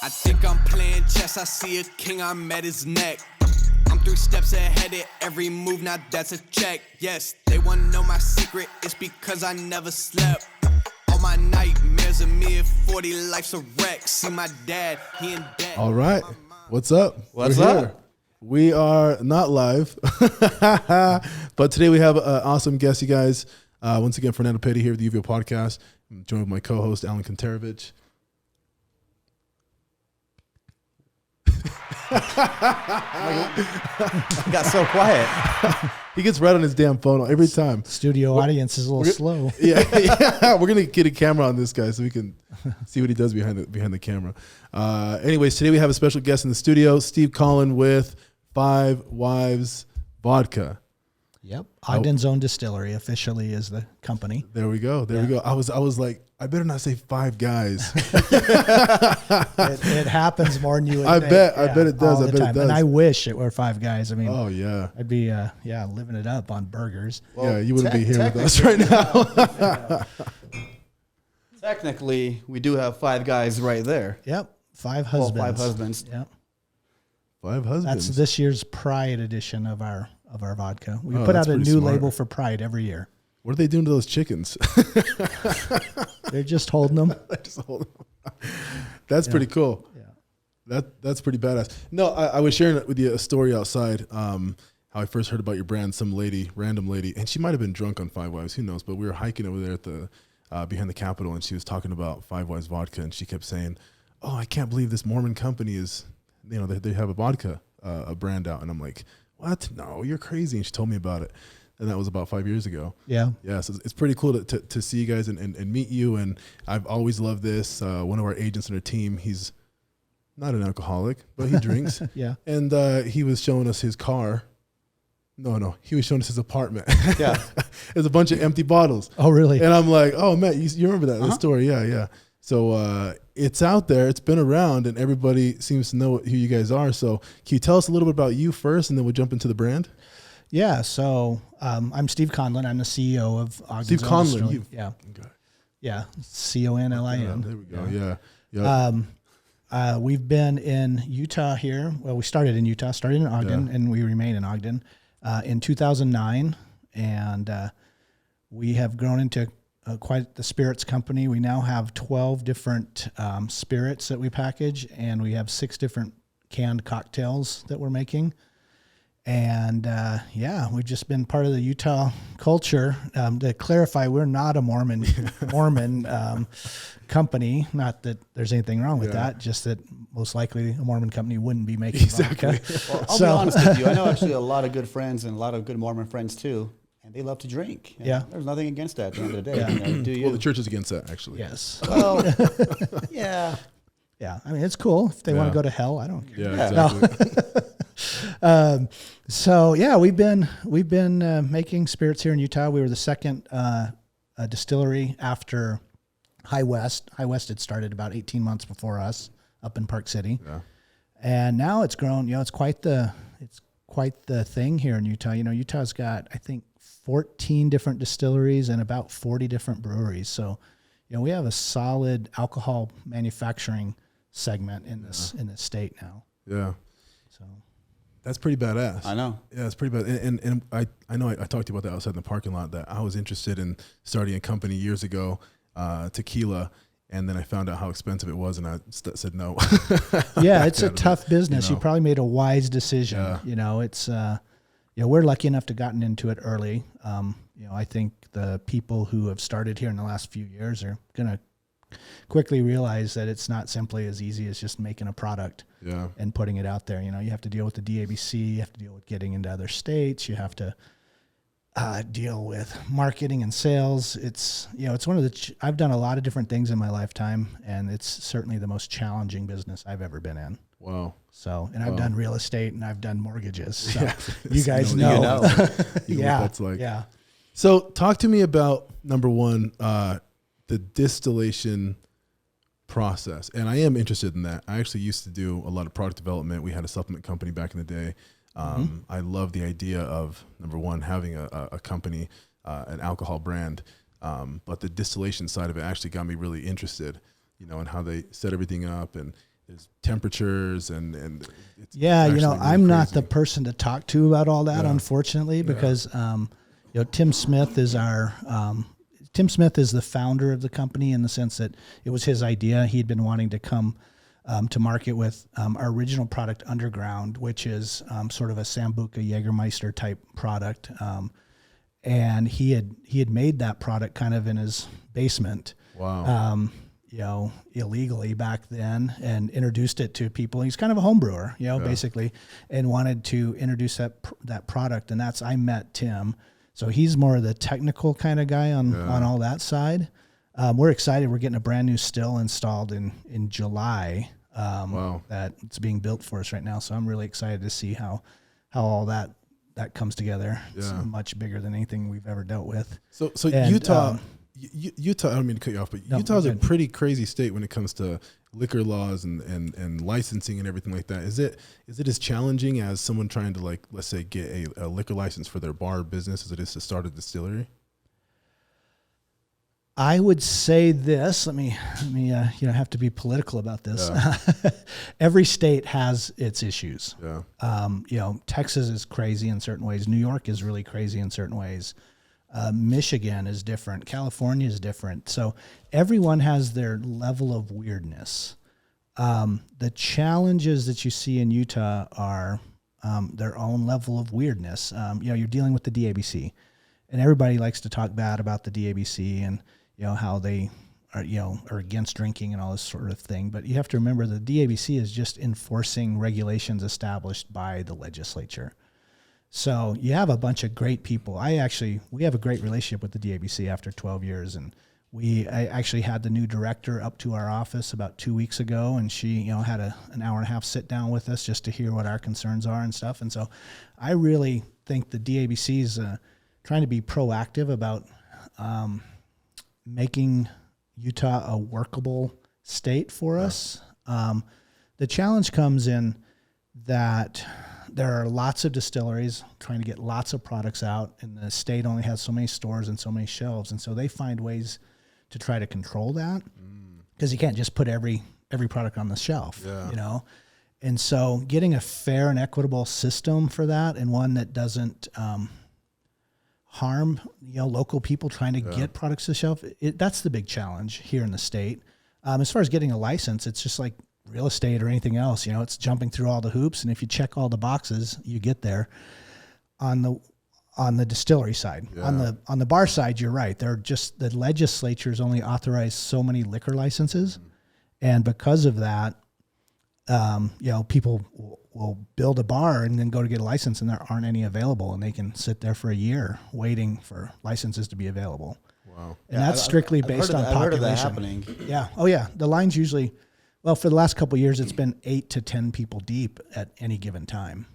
I think I'm playing chess, I see a king, I'm at his neck. I'm 3 steps ahead of every move, now that's a check. Yes, they wanna know my secret, it's because I never slept. All my nightmares of me at 40, life's a wreck. See my dad, he in debt. All right, what's up? What's We're up? here. We are not live, but today we have an awesome guest, you guys. Once again, Fernando Petty here with the UVO Podcast. I'm joined with my co-host, Alan Kontarovich. Got so quiet. He gets right on his damn phone every time. Studio audience is a little slow. Yeah, we're gonna get a camera on this guy so we can see what he does behind the camera. Anyways, today we have a special guest in the studio, Steve Conlin with 5 Wives Vodka. Yep. Ogden's own distillery officially is the company. There we go. There we go. I was like, I better not say 5 guys. It happens more than you would think. I bet it does. All I the bet it time. does. And I wish it were 5 guys. I mean, Oh yeah. I'd be living it up on burgers. Yeah, you wouldn't be here with us right now. Technically, we do have 5 guys right there. Yep. 5 Well, husbands. 5 husbands. Yep. 5 husbands. That's this year's Pride edition of our vodka. We Oh, put that's out a pretty new smart. label for Pride every year. What are they doing to those chickens? They're just holding them. Just hold on. That's pretty cool. Yeah. That's pretty badass. No, I was sharing with you a story outside. How I first heard about your brand. Some lady, random lady, and she might have been drunk on 5 Wives. Who knows? But we were hiking over there at the behind the Capitol, and she was talking about 5 Wives vodka, and she kept saying, "Oh, I can't believe this Mormon company is, they have a vodka a brand out." And I'm like, "What? No, you're crazy." And she told me about it. And that was about 5 years ago. Yeah. Yeah, so it's pretty cool to see you guys and meet you. And I've always loved this. One of our agents on our team, he's not an alcoholic, but he drinks. Yeah. And he was showing us his car. No, he was showing us his apartment. Yeah. There's a bunch of empty bottles. Oh, really? And I'm like, oh, Matt, you remember that story? Yeah. So it's out there. It's been around, and everybody seems to know who you guys are. So can you tell us a little bit about you first, and then we'll jump into the brand? Yeah, so I'm Steve Conlin. I'm the CEO of Ogden's Steve own Conlin. distillery. Yeah, Okay. yeah, Conlin. Yeah, there we go. Yeah. We've been in Utah here. Well, we started in Utah, started in Ogden, and we remain in Ogden in 2009. And we have grown into quite the spirits company. We now have 12 different spirits that we package, and we have 6 different canned cocktails that we're making. And we've just been part of the Utah culture. To clarify, we're not a Mormon company. Not that there's anything wrong with that, just that most likely a Mormon company wouldn't be making vodka. Well, I'll be honest with you. I know actually a lot of good friends and a lot of good Mormon friends too, and they love to drink. Yeah. There's nothing against that at the end of the day. Yeah. Do you? Well, the church is against that, actually. Yes. Well, yeah. Yeah. I mean, it's cool if they want to go to hell. I don't care. Yeah, exactly. We've been making spirits here in Utah. We were the second distillery after High West. High West had started about 18 months before us up in Park City. Yeah. And now it's grown, it's quite the thing here in Utah. Utah's got, I think, 14 different distilleries and about 40 different breweries. So, we have a solid alcohol manufacturing segment in this state now. Yeah. So That's pretty badass. I know. Yeah, it's pretty bad. And I know I talked to you about that outside in the parking lot, that I was interested in starting a company years ago, tequila, and then I found out how expensive it was, and I said no. Yeah, it's a tough business. You know. probably made a wise decision. Yeah. It's we're lucky enough to gotten into it early. I think the people who have started here in the last few years are gonna quickly realize that it's not simply as easy as just making a product and putting it out there. You have to deal with the DABC, you have to deal with getting into other states, you have to deal with marketing and sales. It's one of the I've done a lot of different things in my lifetime, and it's certainly the most challenging business I've ever been in. Wow. So, and I've done real estate and I've done mortgages. So Yeah. you guys You know. know what that's like. Yeah. So talk to me about, number one, the distillation process. And I am interested in that. I actually used to do a lot of product development. We had a supplement company back in the day. I love the idea of, number one, having a company, an alcohol brand. But the distillation side of it actually got me really interested, in how they set everything up. And there's temperatures and it's yeah, actually really I'm not crazy. the person to talk to about all that, Yeah. unfortunately, because Tim Smith is Tim Smith is the founder of the company in the sense that it was his idea. He'd been wanting to come to market with our original product, Underground, which is sort of a Sambuca Jägermeister type product. And he had made that product kind of in his basement. Wow. Illegally back then, and introduced it to people. He's kind of a home brewer, basically, and wanted to introduce that product. And I met Tim. So he's more of the technical kind of guy on all that side. We're excited. We're getting a brand new still installed in July. Wow. That it's being built for us right now. So I'm really excited to see how all that comes together. It's Yeah. much bigger than anything we've ever dealt with. So And, Utah, Utah, I don't mean to cut you off, but No, Utah's go a ahead. pretty crazy state when it comes to liquor laws and licensing and everything like that. Is it as challenging as someone trying to, like, let's say, get a liquor license for their bar business as it is to start a distillery? I would say this. Let me have to be political about this. Yeah. Every state has its issues. Yeah. Texas is crazy in certain ways. New York is really crazy in certain ways. Michigan is different. California is different. So everyone has their level of weirdness. The challenges that you see in Utah are their own level of weirdness. You're dealing with the DABC, and everybody likes to talk bad about the DABC and how they are against drinking and all this sort of thing. But you have to remember the DABC is just enforcing regulations established by the legislature. So you have a bunch of great people. We have a great relationship with the DABC after 12 years. And I actually had the new director up to our office about 2 weeks ago, and she, had an hour and a half sit down with us just to hear what our concerns are and stuff. And so I really think the DABC is trying to be proactive about making Utah a workable state for us. The challenge comes in that there are lots of distilleries trying to get lots of products out, and the state only has so many stores and so many shelves. And so they find ways to try to control that, because you can't just put every product on the shelf, And so getting a fair and equitable system for that, and one that doesn't harm, local people trying to get products to the shelf, that's the big challenge here in the state. As far as getting a license, it's just like real estate or anything else. It's jumping through all the hoops, and if you check all the boxes, you get there. On the distillery side, on the bar side, you're right. They're just, the legislature's only authorized so many liquor licenses, and because of that, people will build a bar and then go to get a license, and there aren't any available, and they can sit there for a year waiting for licenses to be available. Wow. And that's strictly based on population. I've heard of that happening. Yeah. Oh yeah. The line's usually, for the last couple of years, it's been 8 to 10 people deep at any given time.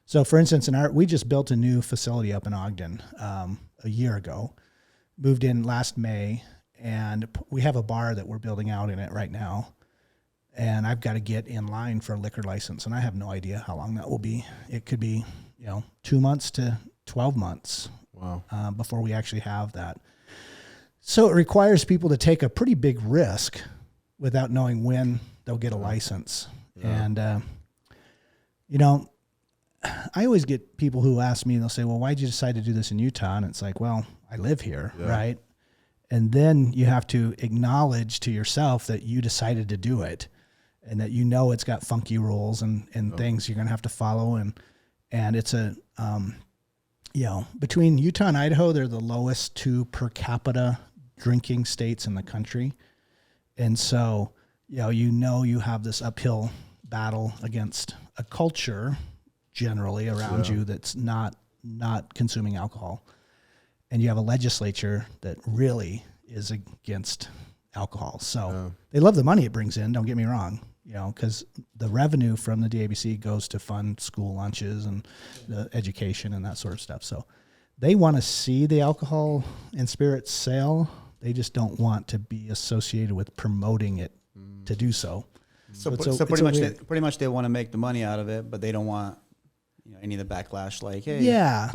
So for instance, we just built a new facility up in Ogden a year ago, moved in last May, and we have a bar that we're building out in it right now. And I've got to get in line for a liquor license, and I have no idea how long that will be. It could be, 2 months to 12 months. Wow. Before we actually have that. So it requires people to take a pretty big risk without knowing when they'll get a license. Yeah. And, I always get people who ask me, they'll say, well, why'd you decide to do this in Utah? And it's like, well, I live here, right? And then you have to acknowledge to yourself that you decided to do it, and that it's got funky rules and things you're going to have to follow. And it's between Utah and Idaho, they're the lowest 2 per capita drinking states in the country. And so, you have this uphill battle against a culture generally around you that's not consuming alcohol. And you have a legislature that really is against alcohol. So they love the money it brings in, don't get me wrong, because the revenue from the DABC goes to fund school lunches and the education and that sort of stuff. So they want to see the alcohol and spirits sale. They just don't want to be associated with promoting it to do so. So pretty much they want to make the money out of it, but they don't want any of the backlash. Like, hey,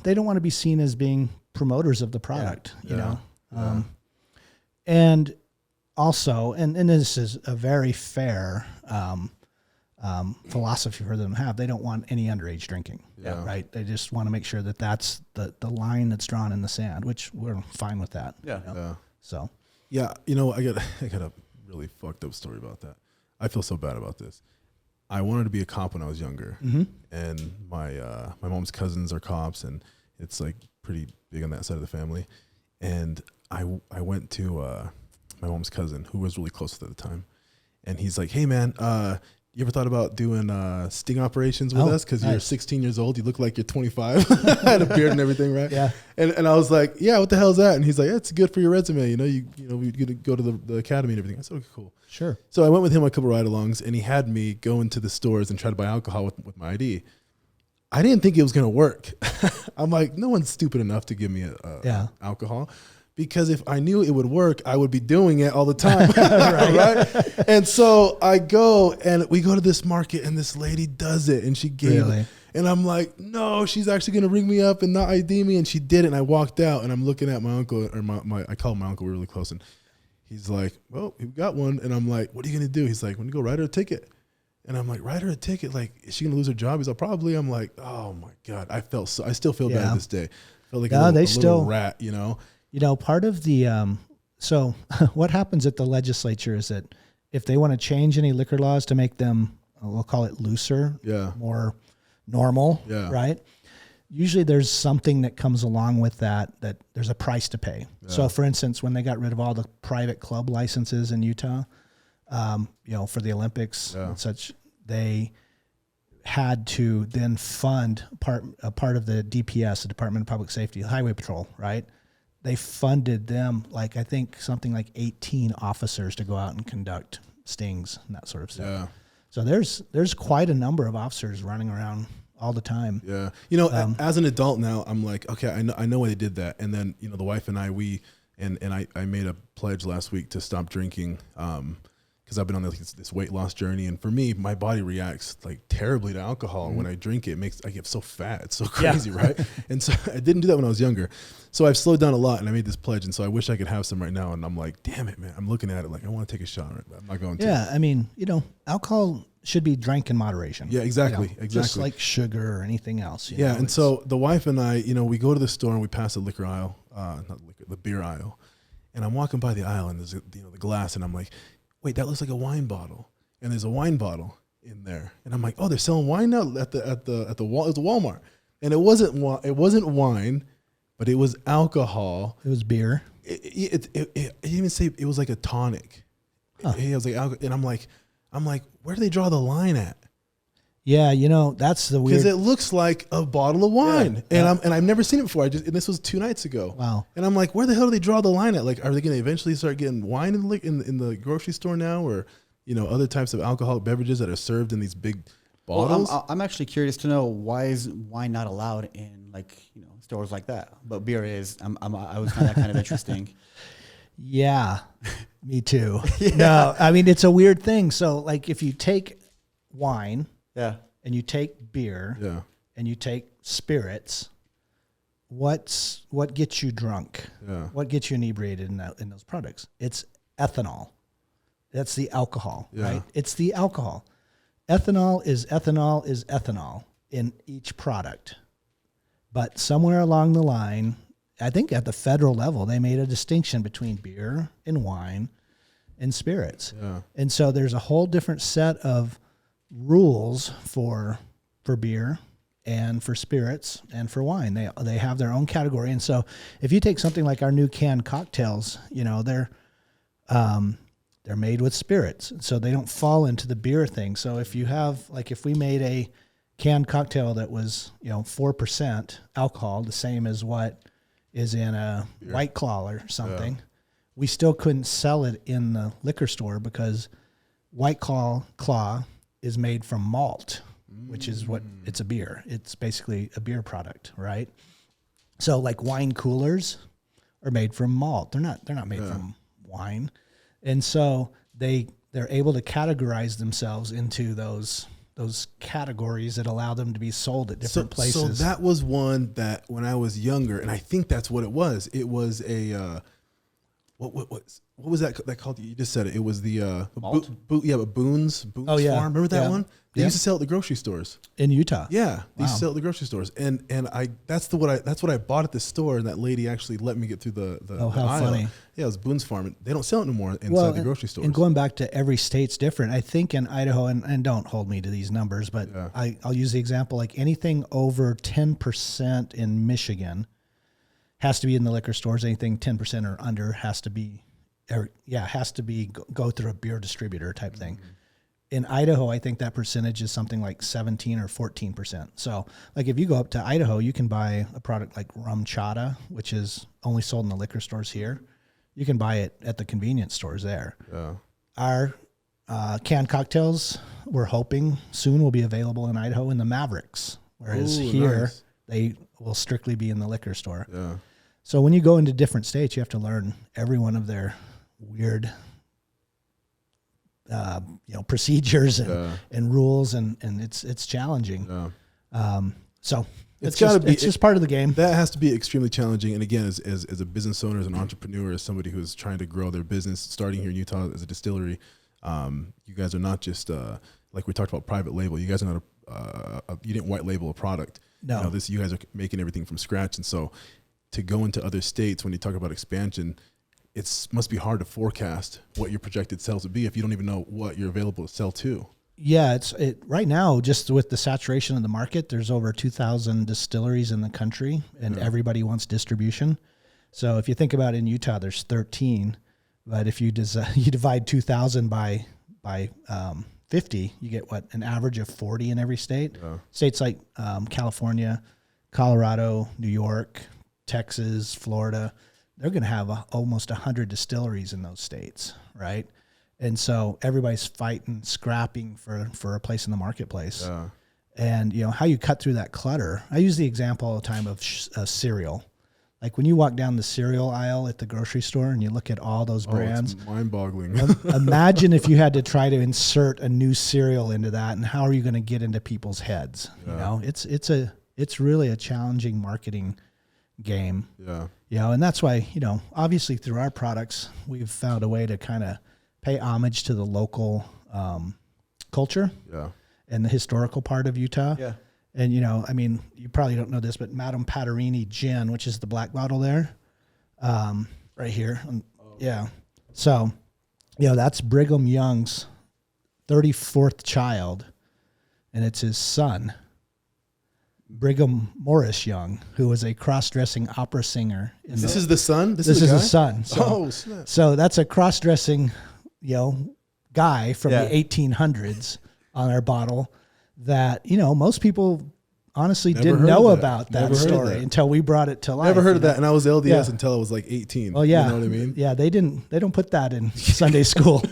they don't want to be seen as being promoters of the product. And also, and this is a very fair philosophy for them to have. They don't want any underage drinking, right? They just want to make sure that that's the line that's drawn in the sand, which we're fine with that. Yeah. You know? So, yeah, you know, I got a really fucked up story about that. I feel so bad about this. I wanted to be a cop when I was younger, and my mom's cousins are cops, and it's like pretty big on that side of the family. And I went to my mom's cousin, who was really close at the time, and he's like, "Hey man, you ever thought about doing sting operations with us? Because you're 16 years old, you look like you're 25." I had a beard and everything, right? Yeah. And I was like, "Yeah, what the hell is that?" And he's like, "It's good for your resume. You know, we get to go to the academy and everything." I said, "Okay, cool." Sure. So I went with him on a couple ride-alongs, and he had me go into the stores and try to buy alcohol with my ID. I didn't think it was going to work. I'm like, no one's stupid enough to give me alcohol, because if I knew it would work, I would be doing it all the time. right? And so I go, and we go to this market, and this lady does it, and she gave it. And I'm like, no, she's actually going to ring me up and not ID me. And she did it. And I walked out, and I'm looking at my uncle, or I call him my uncle, we're really close. And he's like, well, you got one. And I'm like, what are you going to do? He's like, when you go write her a ticket. And I'm like, write her a ticket? Like, is she going to lose her job? He's like, probably. I'm like, oh my God. I still feel bad this day. I felt like a little rat, you know? You know, part of the, so what happens at the legislature is that if they want to change any liquor laws to make them, we'll call it looser, more normal, right? Usually there's something that comes along with that there's a price to pay. So for instance, when they got rid of all the private club licenses in Utah, you know, for the Olympics and such, they had to then fund a part of the DPS, the Department of Public Safety, Highway Patrol, right? They funded them, like, I think something like 18 officers to go out and conduct stings and that sort of stuff. Yeah. So there's quite a number of officers running around all the time. Yeah. You know, as an adult now, I'm like, okay, I know why they did that. And then, you know, the wife and I, I made a pledge last week to stop drinking, because I've been on this weight loss journey. And for me, my body reacts like terribly to alcohol. When I drink it, I get so fat. It's so crazy, right? And so I didn't do that when I was younger. So I've slowed down a lot, and I made this pledge. And so I wish I could have some right now. And I'm like, damn it, man. I'm looking at it like, I want to take a shot, right? But I'm not going to. Yeah, I mean, you know, alcohol should be drank in moderation. Yeah, exactly. You know, just like sugar or anything else. You know, and so the wife and I, you know, we go to the store and we pass the liquor aisle, the beer aisle. And I'm walking by the aisle, and there's the glass, and I'm like, wait, that looks like a wine bottle. And there's a wine bottle in there. And I'm like, oh, they're selling wine now at the wall. It was a Walmart. And it wasn't wine, but it was alcohol. It was beer. It even say it was like a tonic. Huh. It was like alcohol. And I'm like, where do they draw the line at? Yeah, you know, that's the weird. Because it looks like a bottle of wine, and I've never seen it before. And this was 2 nights ago. Wow. And I'm like, where the hell do they draw the line at? Like, are they going to eventually start getting wine in the grocery store now, or, you know, other types of alcoholic beverages that are served in these big bottles? Well, I'm actually curious to know, why is wine not allowed in, like, you know, stores like that, but beer is. I was find that kind of interesting. Yeah, me too. No, I mean, it's a weird thing. So, like, if you take wine. Yeah. And you take beer. Yeah. And you take spirits. What gets you drunk? Yeah. What gets you inebriated in those products? It's ethanol. That's the alcohol, right? It's the alcohol. Ethanol is ethanol in each product. But somewhere along the line, I think at the federal level, they made a distinction between beer and wine and spirits. Yeah. And so there's a whole different set of rules for beer and for spirits and for wine. They have their own category. And so if you take something like our new canned cocktails, you know, they're made with spirits, so they don't fall into the beer thing. So if you have, like, if we made a canned cocktail that was, you know, 4% alcohol, the same as what is in a beer. White Claw or something, we still couldn't sell it in the liquor store, because White Claw is made from malt, which is what it's a beer. It's basically a beer product, right? So like wine coolers are made from malt. They're not made from wine. And so they're able to categorize themselves into those categories that allow them to be sold at different places. So that was one that when I was younger, and I think that's what it was. It was what was that called? You just said it. It was the Malt? but Boone's Oh, yeah. Farm. Remember that Yeah. one? They Yeah. used to sell at the grocery stores. In Utah. Yeah, they used Wow. to sell at the grocery stores, and that's what I bought at the store, and that lady actually let me get through the Oh, how aisle. funny. Yeah, it was Boone's Farm. And they don't sell it anymore inside the grocery stores. And going back to every state's different. I think in Idaho, and don't hold me to these numbers, but Yeah. I'll use the example, like anything over 10% in Michigan has to be in the liquor stores. Anything 10% or under has to be go through a beer distributor type thing. Mm-hmm. In Idaho, I think that percentage is something like 17 or 14%. So like if you go up to Idaho, you can buy a product like rum chata, which is only sold in the liquor stores here. You can buy it at the convenience stores there. Yeah. Our canned cocktails, we're hoping soon will be available in Idaho in the Mavericks, whereas Ooh, here nice. they will strictly be in the liquor store. Yeah. So when you go into different states, you have to learn every one of their weird, procedures and rules, and it's challenging. Yeah. So It's gotta be- it's just part of the game. That has to be extremely challenging. And again, as a business owner, as an entrepreneur, as somebody who's trying to grow their business, starting here in Utah as a distillery, you guys are not just like we talked about private label. You guys are not you didn't white label a product. No. You guys are making everything from scratch. And so to go into other states, when you talk about expansion, must be hard to forecast what your projected sales would be if you don't even know what you're available to sell to. Yeah, right now, just with the saturation of the market, there's over 2,000 distilleries in the country, and everybody wants distribution. So if you think about it, in Utah, there's 13, but if you divide 2,000 by 50, you get an average of 40 in every state. Yeah. States like California, Colorado, New York, Texas, Florida, they're going to have almost 100 distilleries in those states, right? And so everybody's fighting, scrapping for a place in the marketplace. Yeah. And, how you cut through that clutter. I use the example all the time of cereal. Like when you walk down the cereal aisle at the grocery store and you look at all those brands. It's mind-boggling. Imagine if you had to try to insert a new cereal into that, and how are you going to get into people's heads? Yeah. It's really a challenging marketing game. Yeah. And that's why, obviously through our products, we've found a way to kind of pay homage to the local culture and the historical part of Utah. Yeah. And, you probably don't know this, but Madam Paterini Gin, which is the black bottle there, right here. Yeah. So, that's Brigham Young's 34th child, and it's his son, Brigham Morris Young, who was a cross-dressing opera singer. This is the son? This is the his son. So, snap. so that's a cross-dressing, guy from Yeah. the 1800s on our bottle that, most people honestly Never didn't heard know of that. about that Never heard of story that. until we brought it to life. Never heard of that. And I was LDS Yeah. until I was like 18. Oh yeah. You know what I mean? Yeah. They don't put that in Sunday school.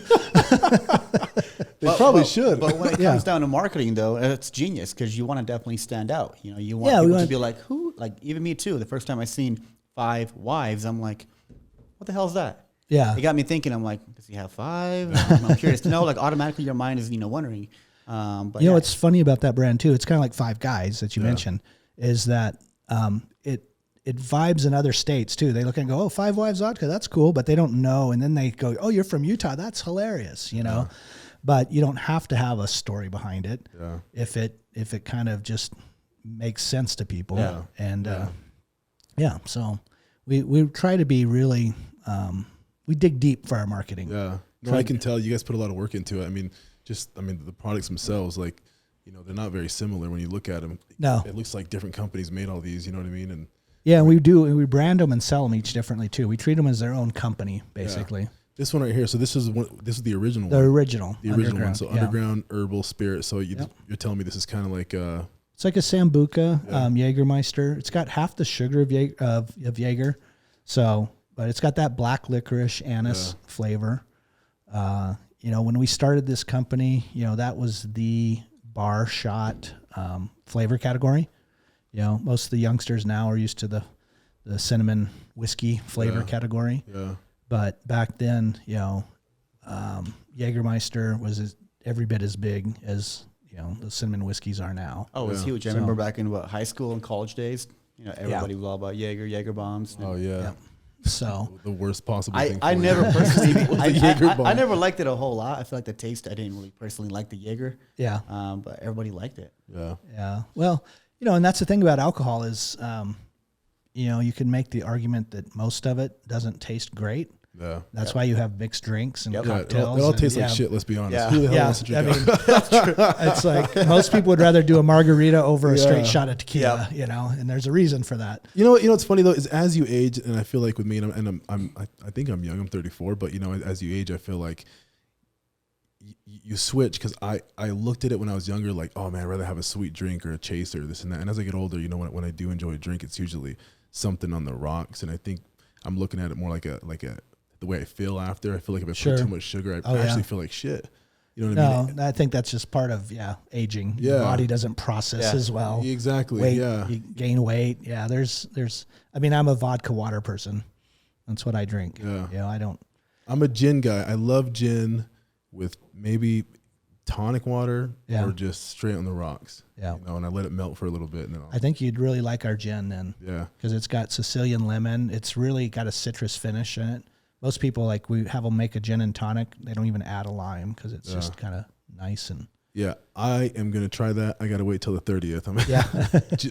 They probably should. But when it Yeah. comes down to marketing, though, it's genius because you want to definitely stand out. You want Yeah, we people to want- be like, who? Like, even me, too. The first time I seen 5 wives, I'm like, what the hell is that? Yeah. It got me thinking. I'm like, does he have 5? I'm curious to know. Like, automatically your mind is, wondering. But You know what's funny about that brand too? It's kind of like Five Guys that you mentioned, is that it vibes in other states too. They look and go, "Oh, Five Wives Vodka, that's cool," but they don't know, and then they go, "Oh, you're from Utah, that's hilarious," But you don't have to have a story behind it if it kind of just makes sense to people. Yeah. And so we try to be really we dig deep for our marketing. Yeah. No, I can tell you guys put a lot of work into it. I mean, the products themselves, like, they're not very similar when you look at them. No. It looks like different companies made all these, you know what I mean? And Yeah, we do. We brand them and sell them each differently too. We treat them as their own company, basically. this one right here. So this is the original The one. original. The original one. So yeah. underground herbal spirit. So you're telling me this is kind of like It's like a Sambuca, Jägermeister. It's got half the sugar of Jaeger. So, but it's got that black licorice anise flavor. When we started this company, that was the bar shot flavor category. Most of the youngsters now are used to the cinnamon whiskey flavor category. Yeah. But back then, Jägermeister was every bit as big as, the cinnamon whiskeys are now. Oh, it's huge. I remember back in high school and college days, everybody was all about Jaeger bombs. Oh yeah. So The worst possible thing. I for never you. personally, The Jaeger bomb. I never liked it a whole lot. I feel like the taste, I didn't really personally like the Jaeger. yeah. But everybody liked it. Yeah. Yeah. Well, and that's the thing about alcohol is, you can make the argument that most of it doesn't taste great. Yeah. That's why you have mixed drinks and Yeah, cocktails. it all and- tastes like shit. Let's be honest. Yeah. Who the hell Yeah, wants to drink? I mean, that's true. It's like most people would rather do a margarita over a Yeah. straight shot of tequila, and there's a reason for that. You know what's funny though is as you age, and I feel like with me, I think I'm young. I'm 34, but as you age, I feel like you switch because I looked at it when I was younger, like, oh man, I'd rather have a sweet drink or a chaser, this and that. And as I get older, when I do enjoy a drink, it's usually something on the rocks. And I think I'm looking at it more like the way I feel after. I feel like if I Sure. put too much sugar, I Oh, yeah. actually feel like shit. You know what I mean? No, I think that's just part of aging. Yeah. Your body doesn't process as well. Exactly. Weight, Yeah. you gain weight. Yeah, there's. I mean, I'm a vodka water person. That's what I drink. Yeah. I don't. I'm a gin guy. I love gin with maybe tonic water or just straight on the rocks. Yeah. And I let it melt for a little bit, and then I think you'd really like our gin then. Yeah. Because it's got Sicilian lemon. It's really got a citrus finish in it. Most people, we have them make a gin and tonic. They don't even add a lime because it's just kind of nice and. Yeah, I am going to try that. I got to wait till the 30th. Yeah.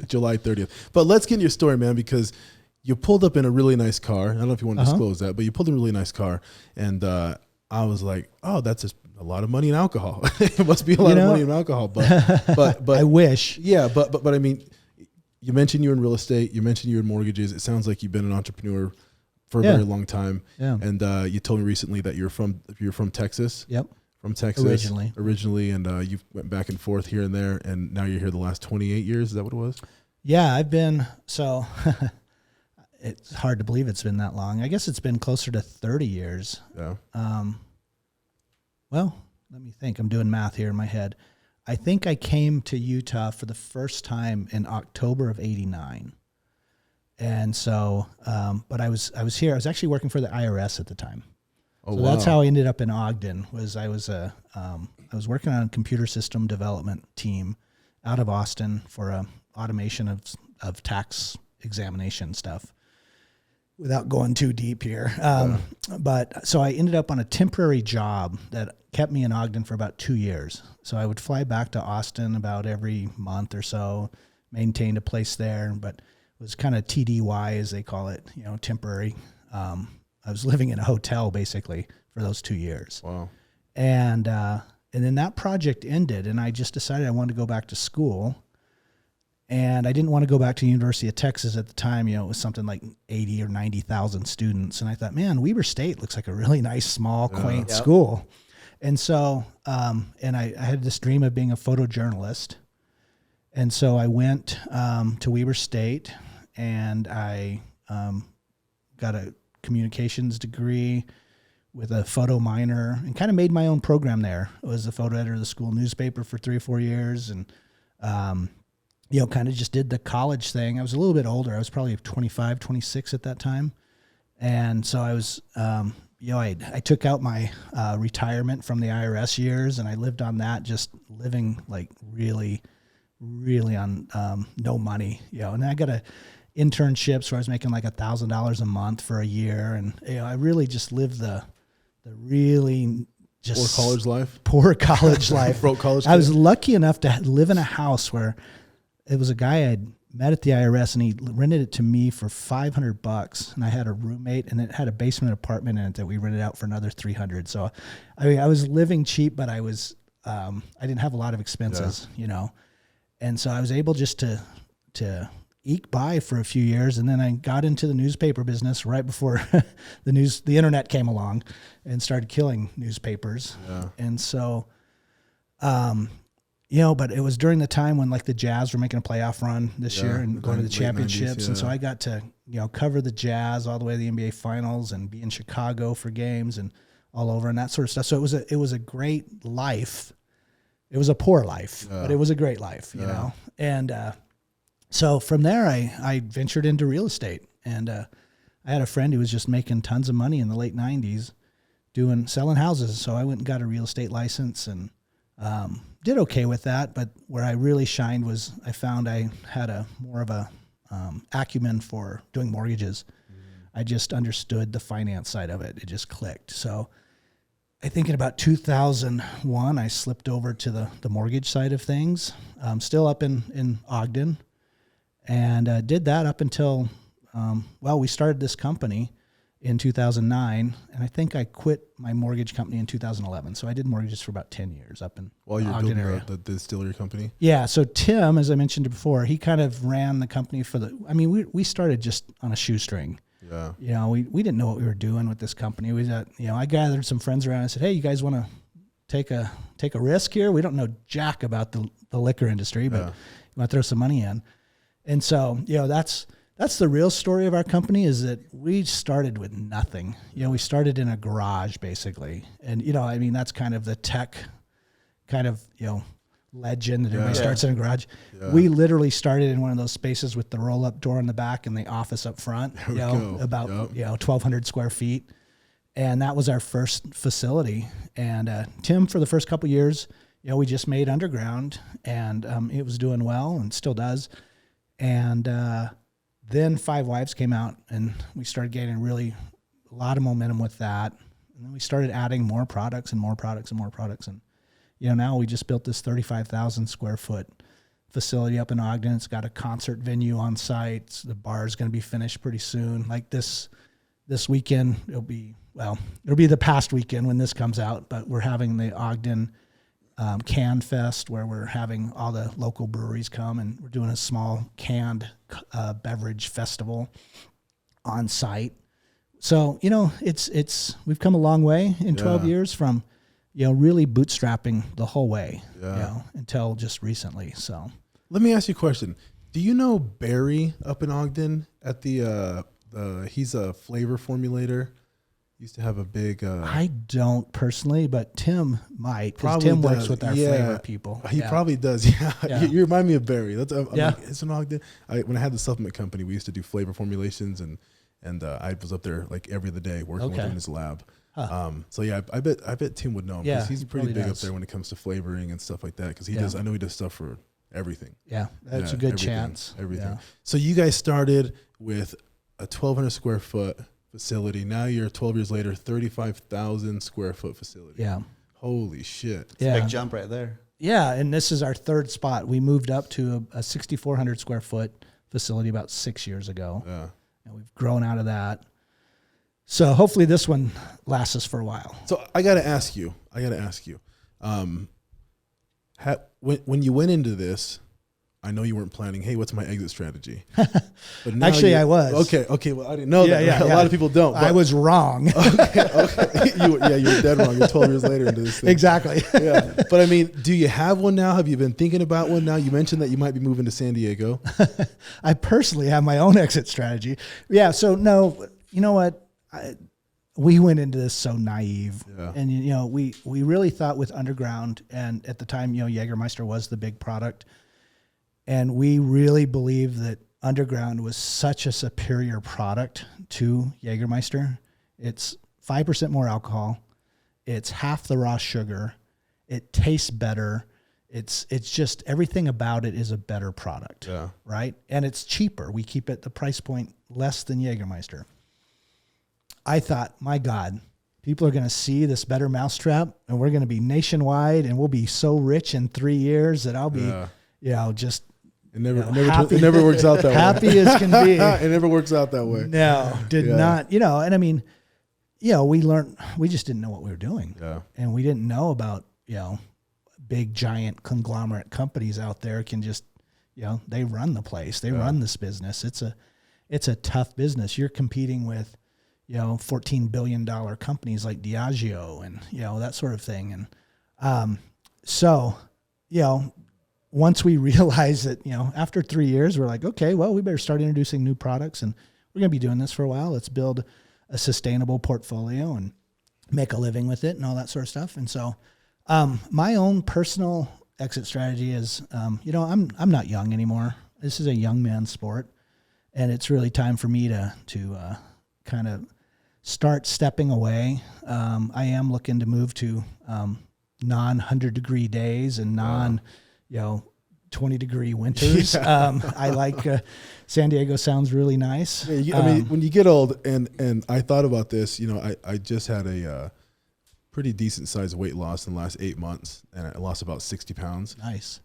July 30th. But let's get in your story, man, because you pulled up in a really nice car. I don't know if you want to disclose that, but you pulled in a really nice car. And I was like, oh, that's a lot of money in alcohol. It must be a lot of money in alcohol. But I wish. Yeah, but I mean, you mentioned you're in real estate. You mentioned you're in mortgages. It sounds like you've been an entrepreneur for a very long time. Yeah. And you told me recently that you're from Texas. Yep. From Texas originally, and you went back and forth here and there, and now you're here the last 28 years. Is that what it was? Yeah, I've been it's hard to believe it's been that long. I guess it's been closer to 30 years. Yeah. Well, let me think. I'm doing math here in my head. I think I came to Utah for the first time in October of '89. And so, but I was here. I was actually working for the IRS at the time. Oh, so that's how I ended up in Ogden. I was working on a computer system development team out of Austin for a automation of tax examination stuff. Without going too deep here, but so I ended up on a temporary job that kept me in Ogden for about 2 years. So I would fly back to Austin about every month or so, maintained a place there, but it was kind of TDY as they call it, temporary. I was living in a hotel basically for those 2 years. Wow. And then that project ended, and I just decided I wanted to go back to school. And I didn't want to go back to the University of Texas at the time. It was something like 80 or 90,000 students. And I thought, man, Weber State looks like a really nice, small, quaint school. And so, and I had this dream of being a photojournalist. And so I went to Weber State, and I got a communications degree with a photo minor, and kind of made my own program there. I was the photo editor of the school newspaper for 3 or 4 years, and kind of just did the college thing. I was a little bit older. I was probably 25, 26 at that time. And so I was, I took out my retirement from the IRS years, and I lived on that, just living like really, really on no money, and I got internships where I was making like $1,000 a month for a year. And, I really just lived the really just poor college life. Broke college. I was lucky enough to live in a house where it was a guy I had met at the IRS, and he rented it to me for $500, and I had a roommate, and it had a basement apartment in it that we rented out for another $300. So, I was living cheap, but I didn't have a lot of expenses, and so I was able just to eke by for a few years, and then I got into the newspaper business right before the internet came along and started killing newspapers. Yeah. And so, but it was during the time when like the Jazz were making a playoff run this year and going to the championships. 90s, and so I got to, cover the Jazz all the way to the NBA finals and be in Chicago for games and all over and that sort of stuff. So it was a great life. It was a poor life, but it was a great life, you know? And, so from there I ventured into real estate, and, I had a friend who was just making tons of money in the late 90s selling houses. So I went and got a real estate license and, did okay with that, but where I really shined was I found I had more of a acumen for doing mortgages. I just understood the finance side of it. It just clicked. So I think in about 2001, I slipped over to the mortgage side of things, still up in Ogden, and did that up until, we started this company in 2009, and I think I quit my mortgage company in 2011. So I did mortgages for about 10 years up in While you're Ogden building area. the distillery company? Yeah, so Tim, as I mentioned before, he kind of ran the company we started just on a shoestring. Yeah. You know, we didn't know what we were doing with this company. I gathered some friends around and said, hey, you guys want to take a risk here? We don't know jack about the liquor industry, but you want to throw some money in. And so, that's the real story of our company, is that we started with nothing. We started in a garage basically. And, that's kind of the tech kind of, legend that everybody starts in a garage. Yeah. We literally started in one of those spaces with the roll-up door in the back and the office up front, about 1,200 square feet. And that was our first facility. And Tim, for the first couple of years, we just made underground, and it was doing well and still does. And then Five Wives came out, and we started getting really a lot of momentum with that. And then we started adding more products and more products and more products. And now we just built this 35,000 square foot facility up in Ogden. It's got a concert venue on site. The bar is going to be finished pretty soon. Like this weekend, it'll be the past weekend when this comes out, but we're having the Ogden Can Fest, where we're having all the local breweries come, and we're doing a small canned beverage festival on site. So, we've come a long way in 12 years from, really bootstrapping the whole way, until just recently. So let me ask you a question. Do you know Barry up in Ogden at he's a flavor formulator? Used to have a big... I don't personally, but Tim might, because Tim works with our flavor people. He probably does. Yeah. You remind me of Barry. It's an Ogden. When I had the supplement company, we used to do flavor formulations, and I was up there like every other day working with him in his lab. Huh. I bet Tim would know him, because he's pretty big up there when it comes to flavoring and stuff like that, because he does. I know he does stuff for everything. Yeah, that's a good chance. Everything. Yeah. So you guys started with a 1,200 square foot facility. Now you're 12 years later, 35,000 square foot facility. Yeah. Holy shit. It's a big jump right there. Yeah, and this is our third spot. We moved up to a 6,400 square foot facility about 6 years ago. Yeah. And we've grown out of that. So hopefully this one lasts us for a while. So I got to ask you, when you went into this, I know you weren't planning, hey, what's my exit strategy? But now actually, I was. Okay. Well, I didn't know that. Yeah. A lot of people don't. I was wrong. Okay. You were dead wrong. You're 12 years later into this thing. Exactly. Yeah. But I mean, do you have one now? Have you been thinking about one now? You mentioned that you might be moving to San Diego. I personally have my own exit strategy. Yeah. So no, you know what? We went into this so naive, and we really thought with underground, and at the time, Jägermeister was the big product, and we really believed that underground was such a superior product to Jägermeister. It's 5% more alcohol, it's half the raw sugar, it tastes better. It's just everything about it is a better product, right? And it's cheaper. We keep it the price point less than Jägermeister. I thought, my God, people are going to see this better mousetrap, and we're going to be nationwide, and we'll be so rich in 3 years that I'll be, just it never works out that way. Happy as can be. It never works out that way. No, did not. And I mean, we learned. We just didn't know what we were doing, and we didn't know about big giant conglomerate companies out there can just, they run the place, they run this business. It's a tough business. You're competing with $14 billion companies like Diageo and, that sort of thing. And once we realized that, after 3 years, we're like, okay, well, we better start introducing new products, and we're going to be doing this for a while. Let's build a sustainable portfolio and make a living with it and all that sort of stuff. And so my own personal exit strategy is, I'm not young anymore. This is a young man's sport, and it's really time for me to kind of start stepping away. I am looking to move to non-100 degree days and 20 20-degree winters. I like San Diego sounds really nice. Yeah, I mean, when you get old, and I thought about this, you know, I just had a pretty decent sized weight loss in the last 8 months, and I lost about 60 pounds. Nice.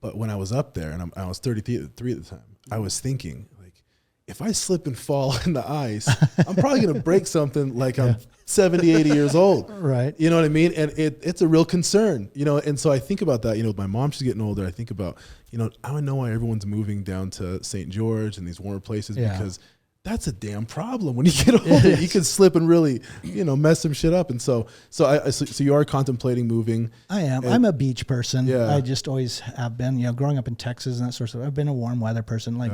But when I was up there, and I was 33 at the time, I was thinking, like, if I slip and fall in the ice, I'm probably going to break something like I'm 70, 80 years old. Right. You know what I mean? And it's a real concern, you know? And so I think about that, you know, with my mom, she's getting older. I think about, you know, I don't know why everyone's moving down to St. George and these warmer places, because that's a damn problem. When you get older, you can slip and really, you know, mess some shit up. And so you are contemplating moving. I am. I'm a beach person. Yeah. I just always have been, you know, growing up in Texas and that sort of stuff. I've been a warm weather person. Like,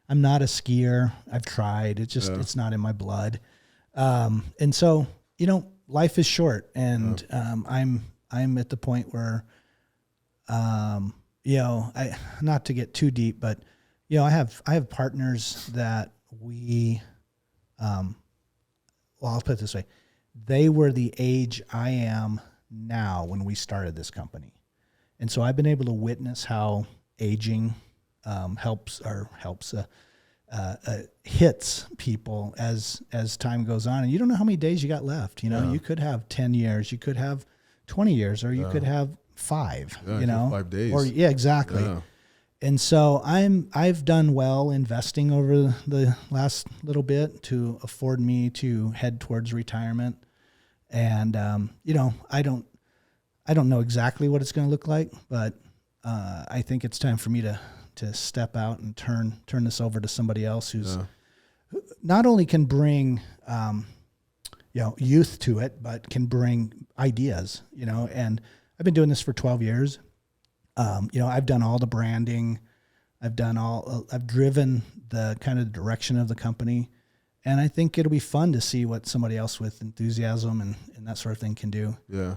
I'm not a skier. I've tried. It's just, it's not in my blood. And so, you know, life is short, and I'm at the point where, you know, not to get too deep, but, you know, I have partners that we, well, I'll put it this way. They were the age I am now when we started this company. And so I've been able to witness how aging hits people as time goes on, and you don't know how many days you got left. You know, you could have 10 years, you could have 20 years, or you could have 5. You know, 5 days. Or exactly. Yeah. And so I've done well investing over the last little bit to afford me to head towards retirement. And you know, I don't know exactly what it's going to look like, but I think it's time for me to step out and turn this over to somebody else who not only can bring you know, youth to it, but can bring ideas, you know. And I've been doing this for 12 years. You know, I've done all the branding. I've driven the kind of direction of the company. And I think it'll be fun to see what somebody else with enthusiasm and that sort of thing can do. Yeah.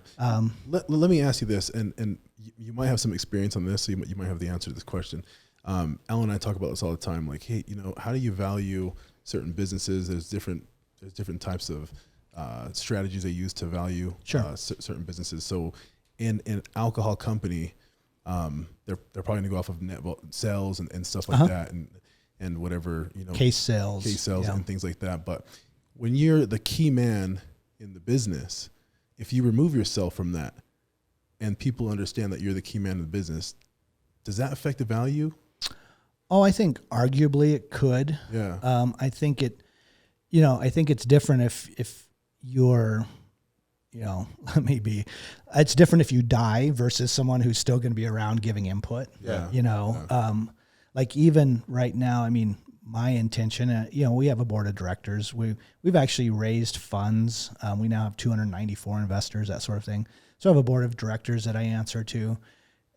Let me ask you this, and you might have some experience on this, so you might have the answer to this question. Alan and I talk about this all the time. Like, hey, you know, how do you value certain businesses? There's different types of strategies they use to value certain businesses. So in an alcohol company, they're probably going to go off of net sales and stuff like that, and whatever, you know, case sales and things like that. But when you're the key man in the business, if you remove yourself from that and people understand that you're the key man in the business, does that affect the value? Oh, I think arguably it could. Yeah. I think it's different if you're, you know, maybe it's different if you die versus someone who's still going to be around giving input. Yeah. You know, like even right now, I mean, my intention, you know, we have a board of directors. We've actually raised funds. We now have 294 investors, that sort of thing. So I have a board of directors that I answer to,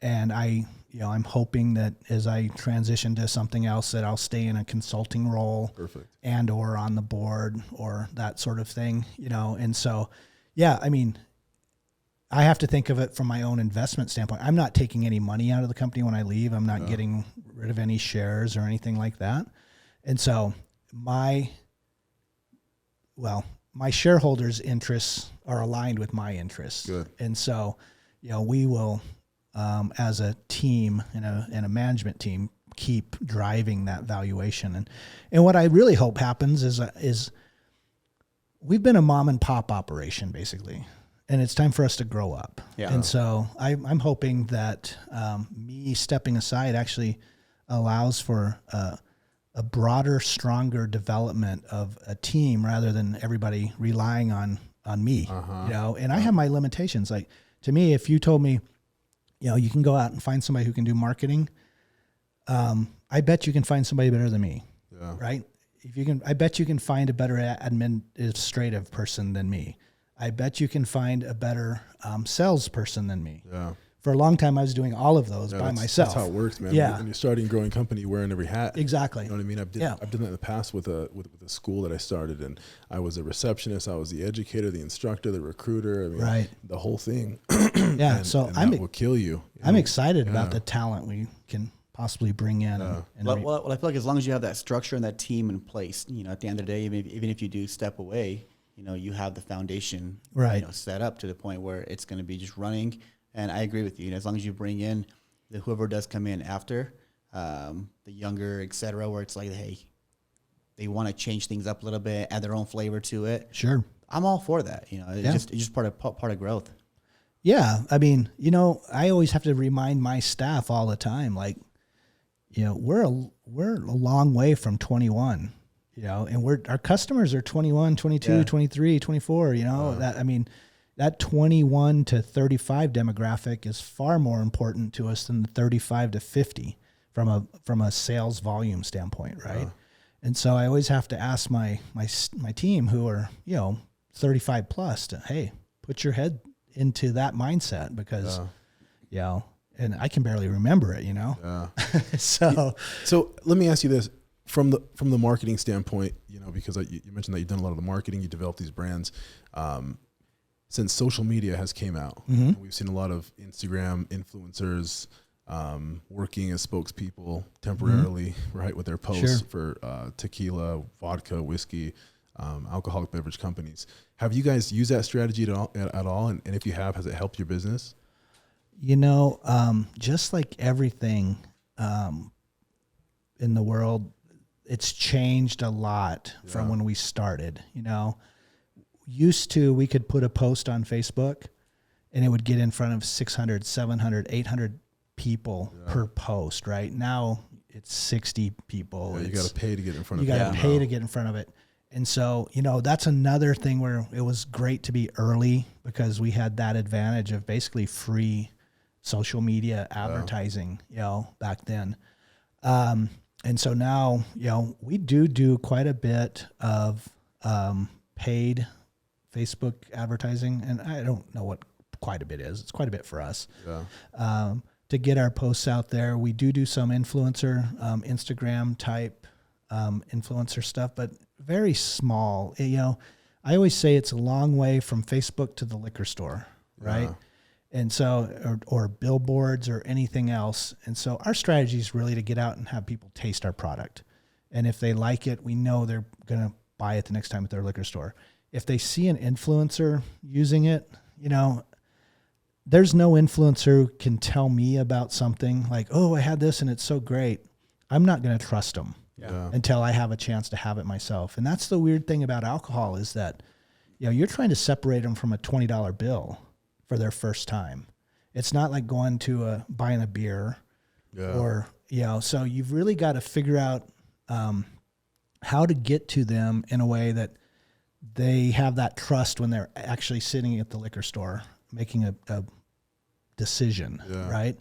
and I'm hoping that as I transition to something else, that I'll stay in a consulting role. Perfect. And or on the board or that sort of thing, you know. And so, yeah, I mean, I have to think of it from my own investment standpoint. I'm not taking any money out of the company when I leave. I'm not getting rid of any shares or anything like that. And so my shareholders' interests are aligned with my interests. Good. And so, you know, we will, as a team and a management team, keep driving that valuation. And what I really hope happens is we've been a mom and pop operation basically, and it's time for us to grow up. Yeah. And so I'm hoping that me stepping aside actually allows for a broader, stronger development of a team rather than everybody relying on me. You know, and I have my limitations. Like, to me, if you told me, you know, you can go out and find somebody who can do marketing, I bet you can find somebody better than me. Yeah. Right? I bet you can find a better administrative person than me. I bet you can find a better salesperson than me. Yeah. For a long time, I was doing all of those by myself. That's how it works, man. Yeah. When you're starting a growing company, you're wearing every hat. Exactly. You know what I mean? I've done that in the past with a school that I started, and I was a receptionist, I was the educator, the instructor, the recruiter. I mean, the whole thing. Yeah. And that will kill you. I'm excited about the talent we can possibly bring in. Well, I feel like as long as you have that structure and that team in place, you know, at the end of the day, even if you do step away, you know, you have the foundation, you know, set up to the point where it's going to be just running. And I agree with you. As long as you bring in whoever does come in after, the younger, et cetera, where it's like, hey, they want to change things up a little bit, add their own flavor to it. Sure. I'm all for that. It's just part of growth. Yeah. I mean, I always have to remind my staff all the time, like, we're a long way from 21, and our customers are 21, 22, 23, 24, that 21 to 35 demographic is far more important to us than the 35 to 50 from a sales volume standpoint. Right. And so I always have to ask my team who are, 35 plus to, hey, put your head into that mindset because, and I can barely remember it, So let me ask you this from the marketing standpoint, because you mentioned that you've done a lot of the marketing, you developed these brands. Since social media has came out, we've seen a lot of Instagram influencers working as spokespeople temporarily, right, with their posts for tequila, vodka, whiskey, alcoholic beverage companies. Have you guys used that strategy at all? And if you have, has it helped your business? Just like everything in the world, it's changed a lot from when we started. Used to, we could put a post on Facebook and it would get in front of 600, 700, 800 people per post. Right now it's 60 people. Yeah, you got to pay to get in front of it. You got to pay to get in front of it. And so, that's another thing where it was great to be early because we had that advantage of basically free social media advertising, back then. And so now, we do quite a bit of paid Facebook advertising. And I don't know what quite a bit is. It's quite a bit for us. Yeah. To get our posts out there. We do some influencer, Instagram type influencer stuff, but very small. I always say it's a long way from Facebook to the liquor store, right? And so, or billboards or anything else. And so our strategy is really to get out and have people taste our product. And if they like it, we know they're going to buy it the next time at their liquor store. If they see an influencer using it, there's no influencer who can tell me about something like, oh, I had this and it's so great. I'm not going to trust them until I have a chance to have it myself. And that's the weird thing about alcohol is that, you're trying to separate them from a $20 bill for their first time. It's not like going to buying a beer or, so you've really got to figure out how to get to them in a way that they have that trust when they're actually sitting at the liquor store making a decision, right?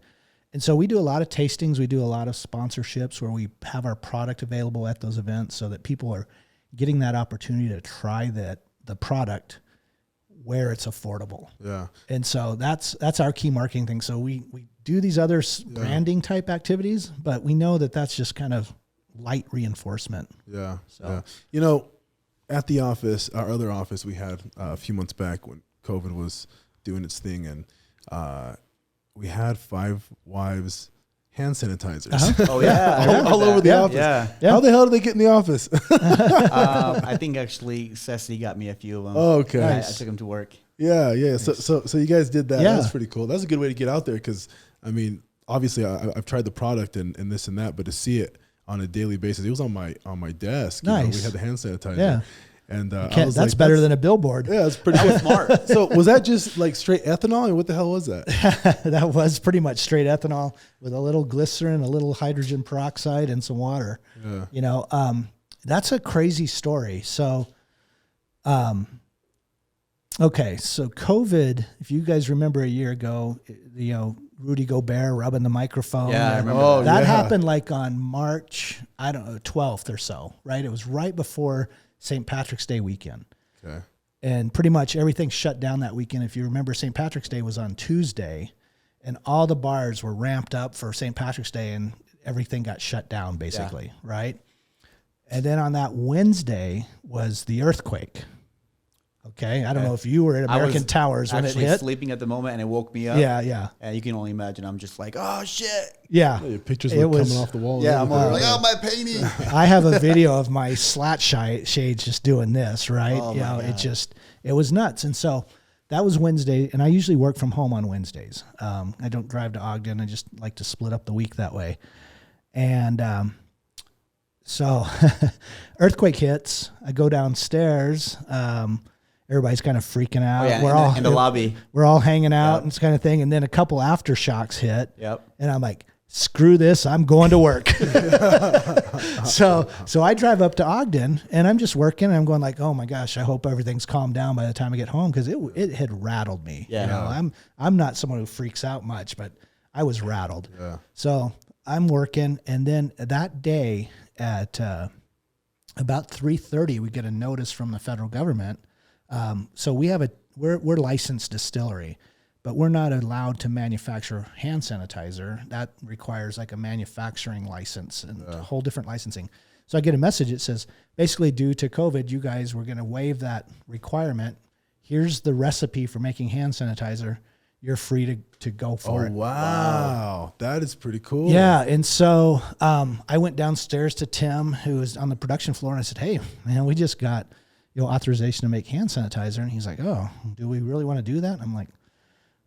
And so we do a lot of tastings. We do a lot of sponsorships where we have our product available at those events so that people are getting that opportunity to try the product where it's affordable. Yeah. And so that's our key marketing thing. So we do these other branding type activities, but we know that that's just kind of light reinforcement. Yeah. So. Yeah. At the office, our other office, we had a few months back when COVID was doing its thing, and we had 5 Wives hand sanitizers. Uh-huh. Oh yeah, all over the office. Yeah. How the hell did they get in the office? I think actually Ceci got me a few of them. Oh, okay. I took them to work. Yeah. Nice. So you guys did that. Yeah. That's pretty cool. That's a good way to get out there because, I mean, obviously I've tried the product and this and that, but to see it on a daily basis, it was on my desk. Nice. We had the hand sanitizer. Yeah. And that's better than a billboard. Yeah, that's pretty smart. So was that just like straight ethanol, or what the hell was that? That was pretty much straight ethanol with a little glycerin, a little hydrogen peroxide, and some water. Yeah. That's a crazy story. So, okay, so COVID. If you guys remember a year ago, Rudy Gobert rubbing the microphone. Yeah, I remember that happened like on March, 12th or so, right? It was right before St. Patrick's Day weekend. Okay. And pretty much everything shut down that weekend. If you remember, St. Patrick's Day was on Tuesday, and all the bars were ramped up for St. Patrick's Day, and everything got shut down, basically, right? And then on that Wednesday was the earthquake. Okay, I don't know if you were at American Towers when it hit. I was sleeping at the moment, and it woke me up. Yeah. And you can only imagine. I'm just like, oh shit. Yeah. Your pictures were coming off the wall. Yeah, I'm like, oh, my painting. I have a video of my slat shades just doing this, right? Oh, it was nuts. And so that was Wednesday, and I usually work from home on Wednesdays. I don't drive to Ogden. I just like to split up the week that way. And so earthquake hits. I go downstairs. Everybody's kind of freaking out. Oh, yeah, we're in all the lobby. We're all hanging out Yep. and this kind of thing. And then a couple aftershocks hit. Yep. And I'm like, screw this, I'm going to work. So I drive up to Ogden, and I'm just working, and I'm going like, oh my gosh, I hope everything's calmed down by the time I get home, because it had rattled me. Yeah. You know, I'm not someone who freaks out much, but I was rattled. Yeah. So I'm working, and then that day at about 3:30, we get a notice from the federal government. So we're licensed distillery, but we're not allowed to manufacture hand sanitizer. That requires like a manufacturing license and a whole different licensing. So I get a message. It says, basically, due to COVID, you guys were going to waive that requirement. Here's the recipe for making hand sanitizer. You're free to go for it. Wow. That is pretty cool. Yeah. And so I went downstairs to Tim, who was on the production floor, and I said, hey, man, we just got authorization to make hand sanitizer. And he's like, oh, do we really want to do that? And I'm like,